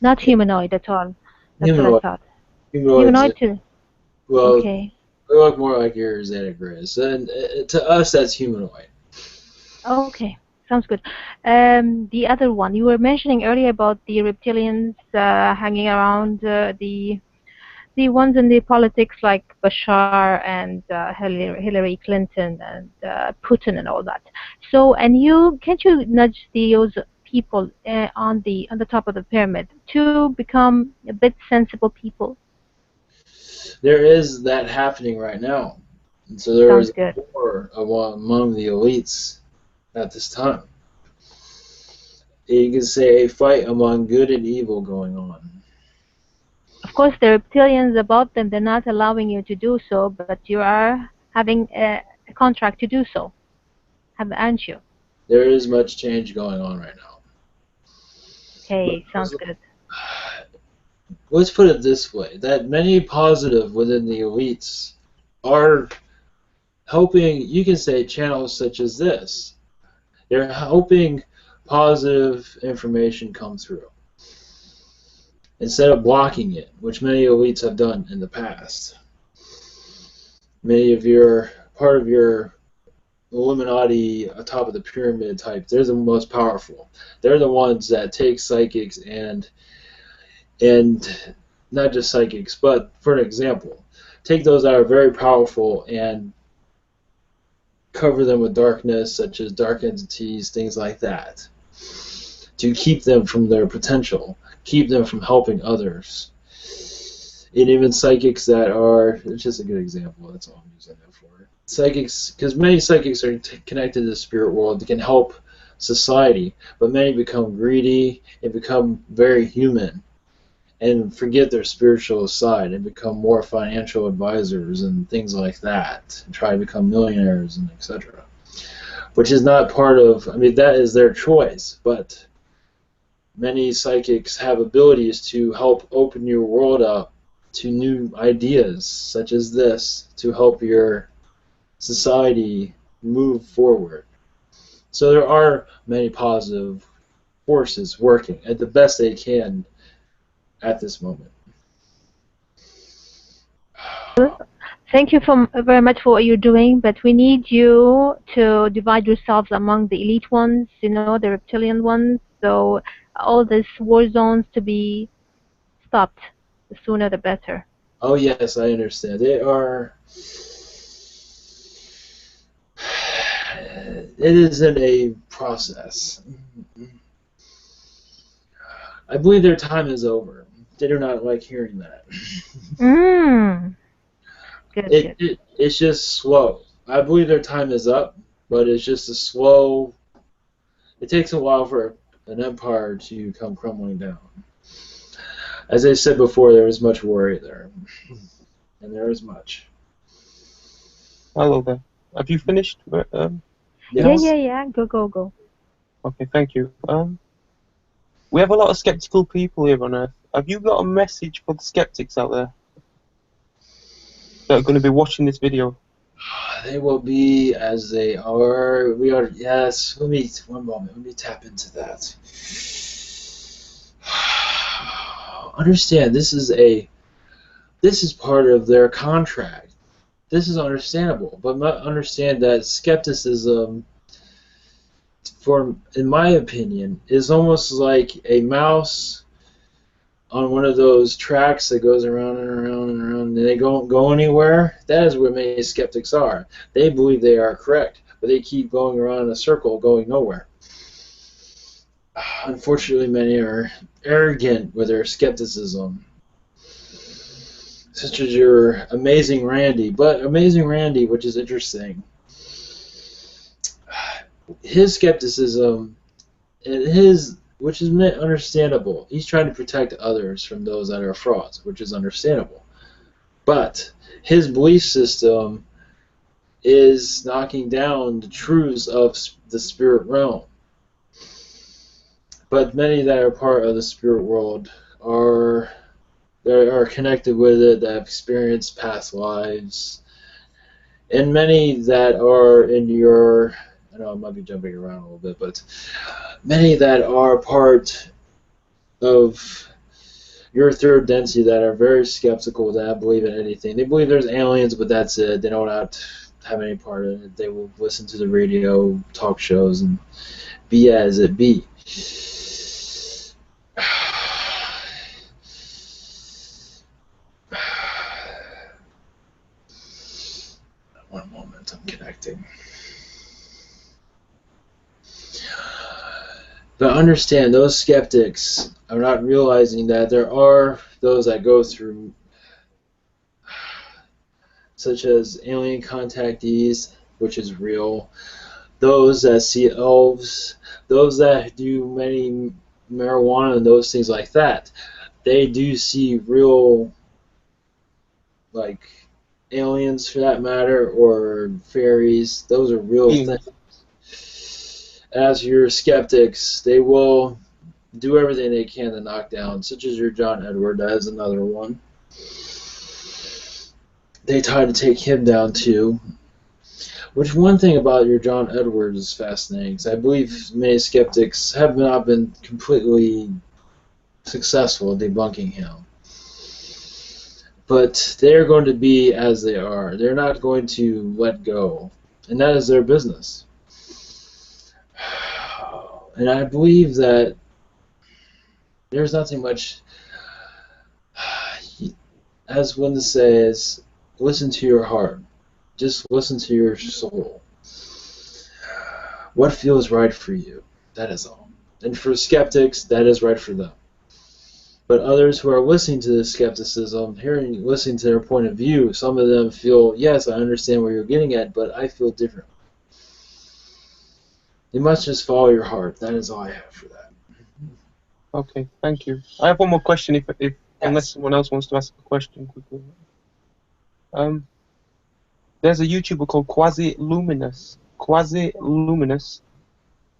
Not humanoid at all. That's Humanoid. what I thought. Humanoid Humanoid too. Well, Okay. we look more like your Zeta Grays. And to us, that's humanoid. Okay. Sounds good. The other one, you were mentioning earlier about the reptilians hanging around the ones in the politics like Bashar and Hillary Clinton and Putin and all that. So, and can't you nudge those people on the top of the pyramid to become a bit sensible people? There is that happening right now. And so there is Sounds good. war among the elites at this time. You can say a fight among good and evil going on. Of course, the reptilians above them, they're not allowing you to do so, but you are having a contract to do so, aren't you? There is much change going on right now. Okay, sounds good. Let's put it this way, that many positive within the elites are helping, you can say, channels such as this. They're helping positive information come through instead of blocking it, which many elites have done in the past. Many of part of your Illuminati, top of the pyramid type, they're the most powerful. They're the ones that take psychics and not just psychics, but for an example, take those that are very powerful and cover them with darkness, such as dark entities, things like that, to keep them from their potential, keep them from helping others. And even psychics that are, it's just a good example, that's all I'm using that for. Psychics, because many psychics are connected to the spirit world, they can help society, but many become greedy and become very human and forget their spiritual side and become more financial advisors and things like that, and try to become millionaires and etc. which is not part of, I mean, that is their choice, but many psychics have abilities to help open your world up to new ideas, such as this, to help your society move forward. So there are many positive forces working at the best they can at this moment. Thank you very much for what you're doing, but we need you to divide yourselves among the elite ones, you know, the reptilian ones, so all these war zones to be stopped. The sooner the better. Oh yes, I understand. They are... It isn't a process. I believe their time is over. They do not like hearing that. Good. It's just slow. I believe their time is up, but it's just a slow... It takes a while for an empire to come crumbling down. As I said before, there is much worry there. And there is much. Hello there. Have you finished? Yes. Yeah. Go. Okay, thank you. We have a lot of skeptical people here on Earth. Have you got a message for the skeptics out there that are going to be watching this video? They will be as they are. We are, yes. One moment. Let me tap into that. Understand, this is part of their contract. This is understandable, but understand that skepticism, in my opinion, is almost like a mouse on one of those tracks that goes around and around and around, and they don't go anywhere. That is where many skeptics are. They believe they are correct, but they keep going around in a circle, going nowhere. Unfortunately, many are arrogant with their skepticism, such as your Amazing Randy. But Amazing Randy, which is interesting, his skepticism, which is understandable. He's trying to protect others from those that are frauds, which is understandable. But his belief system is knocking down the truths of the spirit realm. But many that are part of the spirit world are connected with it, that have experienced past lives, and many that are in your, I know I might be jumping around a little bit, but many that are part of your third density that are very skeptical, that believe in anything. They believe there's aliens, but that's it. They don't have any part in it. They will listen to the radio, talk shows, and be as it be. One moment, I'm connecting. But understand, those skeptics are not realizing that there are those that go through, such as alien contactees, which is real, those that see elves, those that do many marijuana and those things like that. They do see real, like, aliens for that matter, or fairies. Those are real things. As your skeptics, they will do everything they can to knock down, such as your John Edward. That is another one. They try to take him down too. Which, one thing about your John Edward is fascinating, because I believe many skeptics have not been completely successful in debunking him. But they're going to be as they are. They're not going to let go. And that is their business. And I believe that there's nothing much, as one says, listen to your heart. Just listen to your soul. What feels right for you? That is all. And for skeptics, that is right for them. But others who are listening to this skepticism, listening to their point of view, some of them feel, yes, I understand where you're getting at, but I feel different. You must just follow your heart. That is all I have for that. Okay, thank you. I have one more question, if yes. Unless someone else wants to ask a question quickly. There's a YouTuber called Quasi Luminous. quasi-luminous.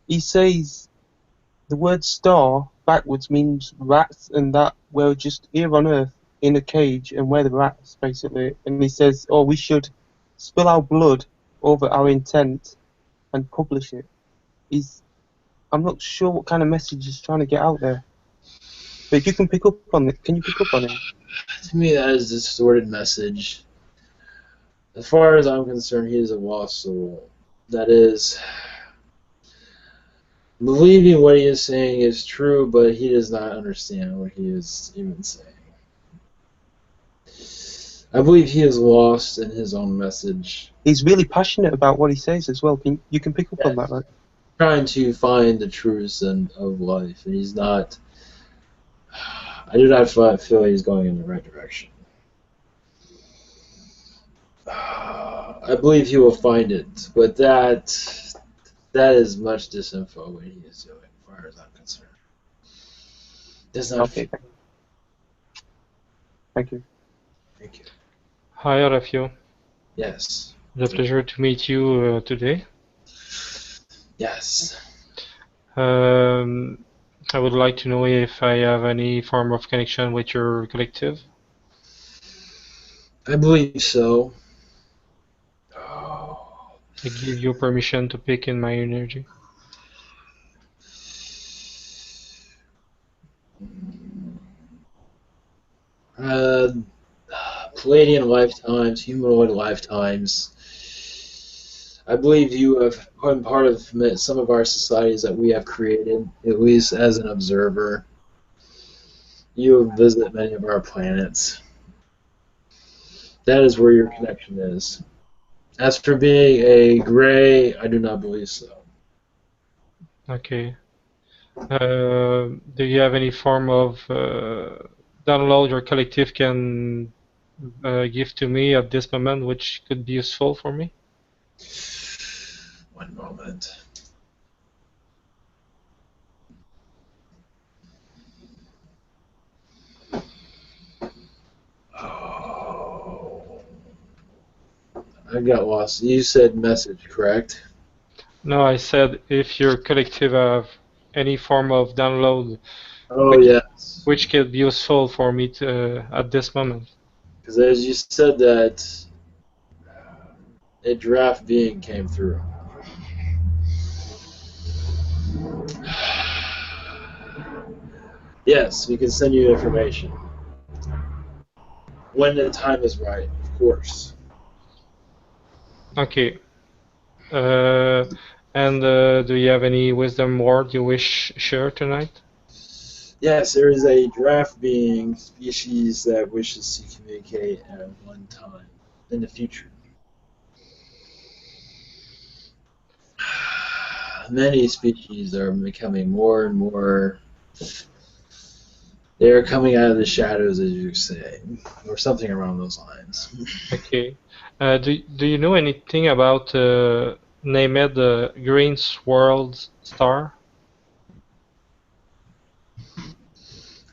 He says the word star backwards means rats, and that we're just here on Earth in a cage and we're the rats, basically. And he says, oh, we should spill our blood over our intent and publish it. I'm not sure what kind of message he's trying to get out there. But if you can pick up on it, can you pick up on it? To me, that is a distorted message. As far as I'm concerned, he is a lost soul. That is, believing what he is saying is true, but he does not understand what he is even saying. I believe he is lost in his own message. He's really passionate about what he says as well. You can pick up on that, right? Trying to find the truths of life, and he's not. I do not feel he's going in the right direction. I believe he will find it, but that is much disinfo what he is doing, as far as I'm concerned. Does not. Okay. Thank you. Thank you. Hi, all of you. Yes. It's a pleasure to meet you today. Yes. I would like to know if I have any form of connection with your collective. I believe so. I give you permission to pick in my energy. Pleiadian lifetimes, humanoid lifetimes. I believe you have been part of some of our societies that we have created, at least as an observer. You have visited many of our planets. That is where your connection is. As for being a gray, I do not believe so. Okay. Do you have any form of download your collective can give to me at this moment, which could be useful for me? One moment. Oh, I got lost. You said message, correct? No, I said if your collective have any form of download, Yes. which could be useful for me to, at this moment. Because as you said that a draft being came through. Yes, we can send you information. When the time is right, of course. Okay. And do you have any wisdom word you wish share tonight? Yes, there is a draft being species that wishes to communicate at one time in the future. Many species are becoming more and more. They are coming out of the shadows, as you say, or something around those lines. Okay. Do you know anything about named green swirled star?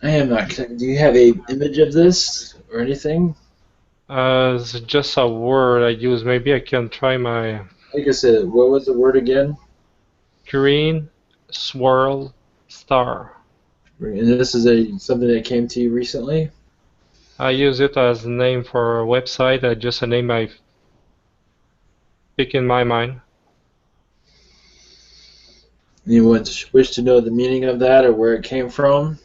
I am not. Do you have a image of this or anything? It's just a word I use. Maybe I can try my. Like I said, what was the word again? Green swirl star. And this is something that came to you recently? I use it as a name for a website. Just a name I pick in my mind. You wish to know the meaning of that or where it came from?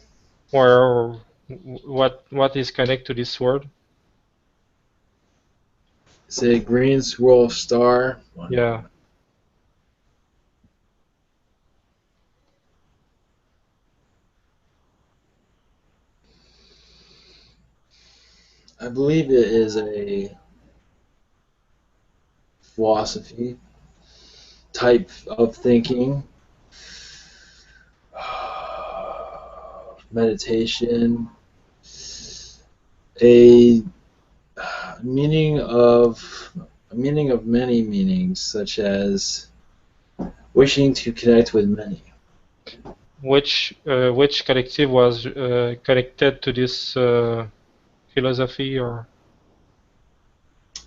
Or what is connected to this word? It's a green swirl star. Yeah. I believe it is a philosophy type of thinking, meditation, a meaning of many meanings, such as wishing to connect with many. Which collective was connected to this philosophy, or?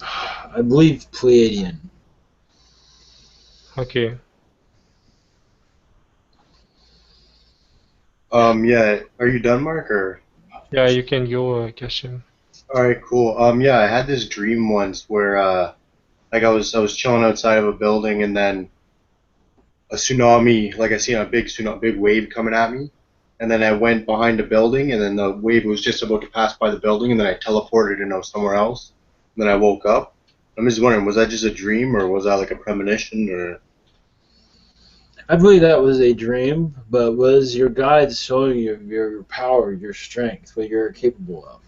I believe Pleiadian. Okay. Yeah. Are you done, Mark? Or Yeah, you can go, Kashim. all right, cool. Yeah, I had this dream once where like I was chilling outside of a building and then a tsunami, like I seen a big wave coming at me, and then I went behind the building, and then the wave was just about to pass by the building, and then I teleported and I was somewhere else. And then I woke up. I'm just wondering, was that just a dream or was that like a premonition or? I believe that was a dream, but was your guide showing you your power, your strength, what you're capable of?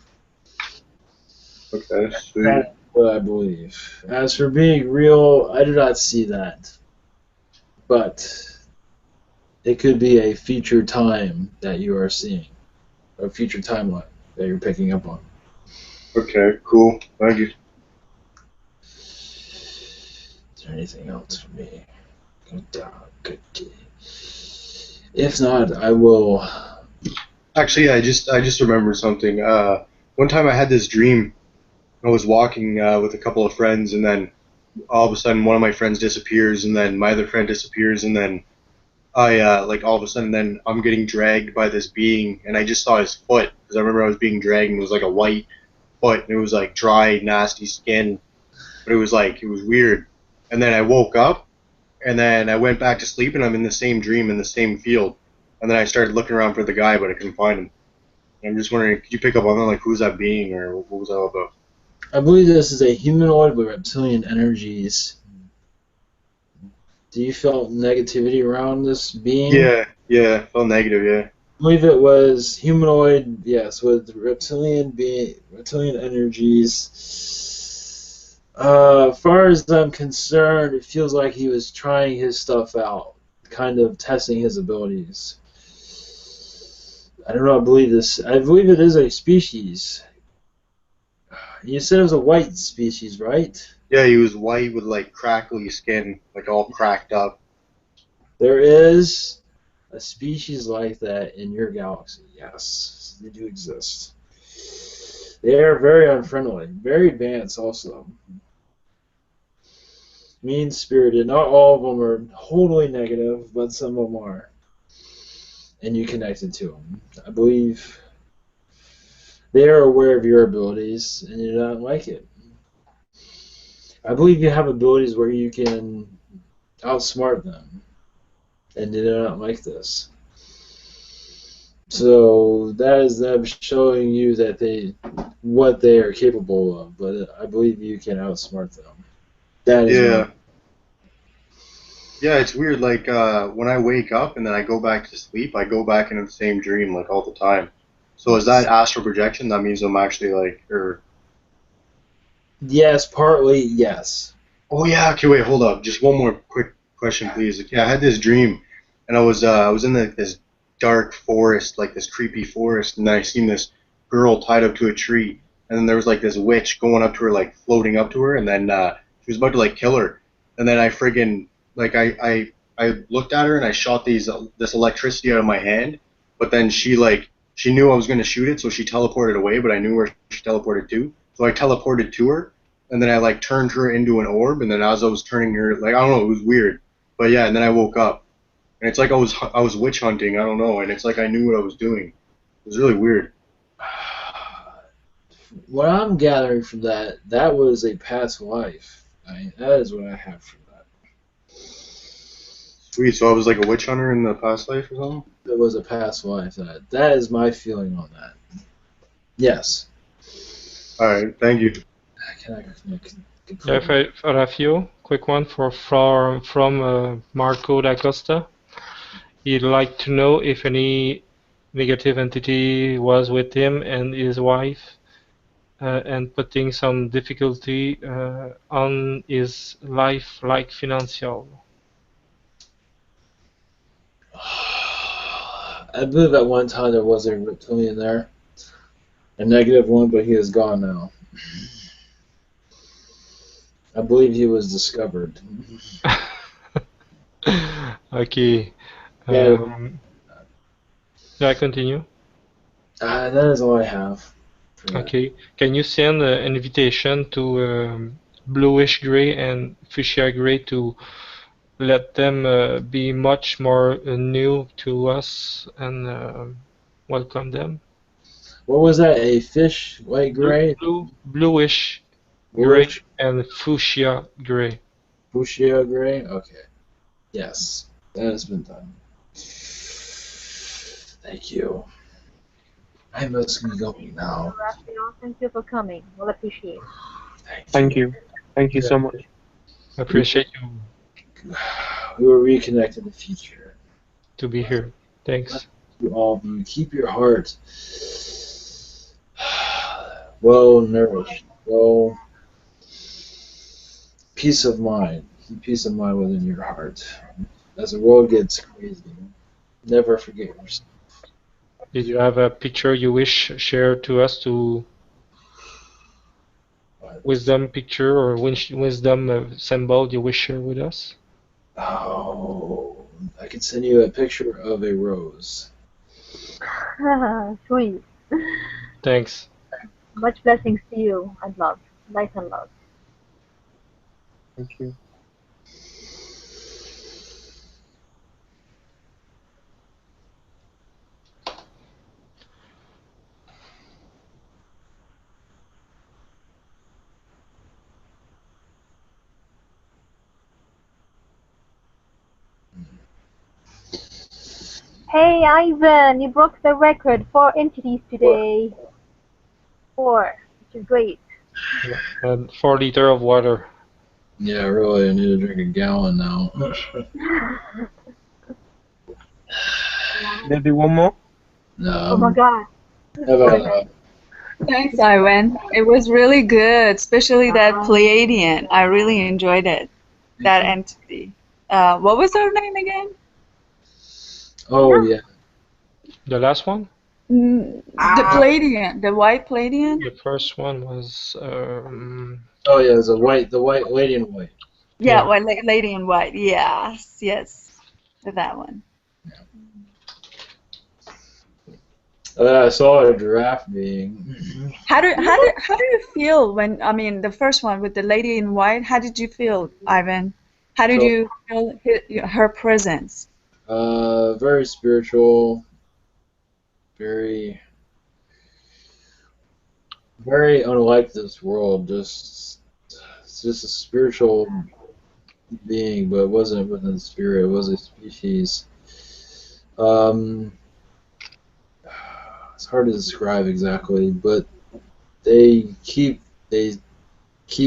Okay, sweet. That's what I believe. As for being real, I do not see that. But it could be a future time that you are seeing, a future timeline that you're picking up on. Okay, cool. Thank you. Is there anything else for me? Good. If not, I will. Actually, I just remembered something. One time I had this dream. I was walking with a couple of friends, and then all of a sudden one of my friends disappears, and then my other friend disappears, and then I like all of a sudden then I'm getting dragged by this being, and I just saw his foot because I remember I was being dragged, and it was like a white foot, and it was like dry, nasty skin, but it was weird. And then I woke up, and then I went back to sleep, and I'm in the same dream in the same field, and then I started looking around for the guy, but I couldn't find him. And I'm just wondering, could you pick up on that, like who's that being, or what was that all about? I believe this is a humanoid with reptilian energies. Do you feel negativity around this being? Yeah, felt negative, yeah. I believe it was humanoid, yes, with reptilian energies. As far as I'm concerned, it feels like he was trying his stuff out, kind of testing his abilities. I don't know. I believe this. I believe it is a species. You said it was a white species, right? Yeah, he was white with like crackly skin, like all cracked up. There is a species like that in your galaxy. Yes, they do exist. They are very unfriendly, very advanced also. Mean-spirited. Not all of them are totally negative, but some of them are. And you connected to them. I believe they are aware of your abilities, and you don't like it. I believe you have abilities where you can outsmart them, and they do not like this. So that is them showing you that what they are capable of, but I believe you can outsmart them. That is Yeah. my. Yeah, it's weird. Like when I wake up and then I go back to sleep, I go back into the same dream like all the time. So is that astral projection? That means I'm actually like, or Yes, partly yes. oh yeah, okay, wait, hold up. Just one more quick question, please. Yeah, I had this dream, and I was in this dark forest, like this creepy forest, and then I seen this girl tied up to a tree, and then there was like this witch going up to her, like floating up to her, and then she was about to like kill her, and then I friggin' like I looked at her and I shot this electricity out of my hand, but then she knew I was gonna shoot it, so she teleported away, but I knew where she teleported to, so I teleported to her and then I like turned her into an orb, and then as I was turning her, like I don't know, it was weird, but yeah, and then I woke up, and it's like I was witch hunting, I don't know, and it's like I knew what I was doing. It was really weird. What I'm gathering from that was a past life. That is what I have from that. Sweet, so I was like a witch hunter in the past life or something. It was a past life. That is my feeling on that. Yes. All right, thank you. Yeah, for a few quick one from Marco da Costa. He'd like to know if any negative entity was with him and his wife, and putting some difficulty on his life, like financial. I believe at one time there was a reptilian there, a negative one, but he is gone now. I believe he was discovered. Okay. Yeah. Yeah, continue. That is all I have. Okay. Can you send an invitation to bluish gray and fuchsia gray to let them be much more new to us and welcome them. What was that? A fish, white gray, Bluish gray bluish, and fuchsia gray. fuchsia gray? Okay. Yes, that has been done. Thank you. I must be going now. Raphael, thank you for coming. We'll appreciate it. Thank you. Thank you so much. I appreciate you We will reconnect in the future. to be here. Thanks. To all of you, keep your heart well nourished, well peace of mind. Keep peace of mind within your heart. As the world gets crazy, never forget yourself. Did you have a picture you wish share to us to wisdom picture or wisdom symbol you wish share with us? Oh, I could send you a picture of a rose. Sweet. Thanks. Much blessings to you and love. Light and love. Thank you. Hey Ivan, you broke the record. 4 entities today. 4, which is great. And 4 liters of water. Yeah, really, I need to drink a gallon now. Maybe one more? No, Oh my god. how about that? Thanks, Ivan. It was really good, especially that Pleiadian. I really enjoyed it. That entity. What was her name again? Oh, yeah. The last one? The Pleiadian, the white Pleiadian? The first one was Oh, yeah, the white lady in white. Yeah, well, Lady in White. Yes, yes. That one. I saw a giraffe being. How do you feel when, I mean, the first one with the Lady in White, how did you feel, Ivan? How did So- you feel her presence? Very spiritual, very, very unlike this world. It's just a spiritual being, but it wasn't within the spirit. It was a species. It's hard to describe exactly, but they keep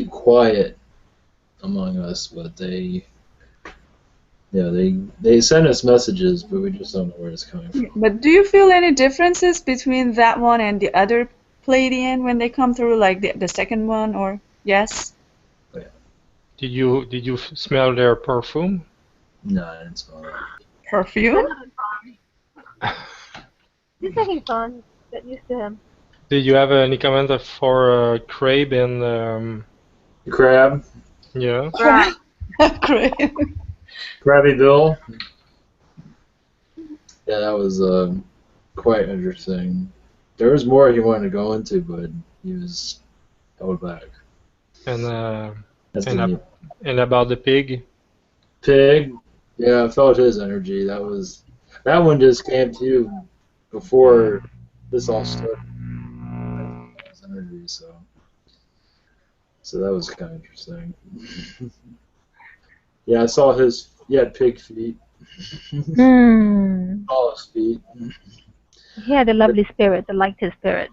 quiet among us, but they send us messages, but we just don't know where it's coming from. But do you feel any differences between that one and the other Pleiadian when they come through, like the second one, or yes? Did you smell their perfume? No, I didn't smell that. Perfume? He's having fun. Get used to him. Did you have any comment for Crabe and The crab, yeah? Great. Krabby Bill. Yeah, that was quite interesting. There was more he wanted to go into, but he was held back. And That's and, the ab- and about the pig? pig. Yeah, I felt his energy. That one just came to before this all started. His energy, so that was kind of interesting. Yeah, I saw he had pig feet. All his feet. He had a lovely spirit. I liked his spirit.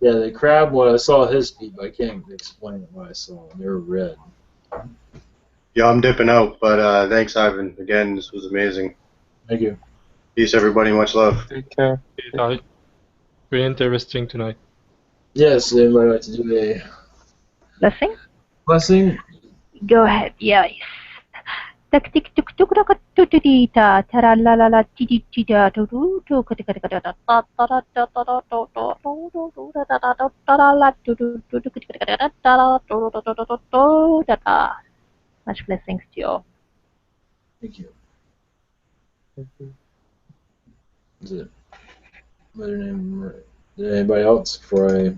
Yeah, the crab one, I saw his feet, but I can't explain what I saw. They were red. Yeah, I'm dipping out, but thanks, Ivan. Again, this was amazing. Thank you. Peace, everybody. Much love. Take care. Very interesting tonight. Yes, anybody like to do a Blessing? blessing? Go ahead. Yes. Tak tik tuk tuk tuk tuk tuk ta tara la la la ti ti ti da tu tu tu ka ta ka ta ta ta ta ta ta ta ta ta ta ta ta ta ta ta ta la tu tu tu tu ka ta ta ta ta tu tu tu tu tu ta ta. Much blessings to you all. Thank you. Is it? Better name. Did anybody else before I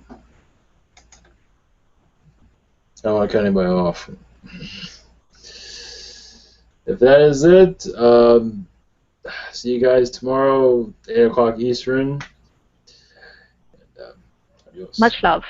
don't want to cut anybody off. if that is it, see you guys tomorrow, 8 o'clock Eastern. And, adios. Much love.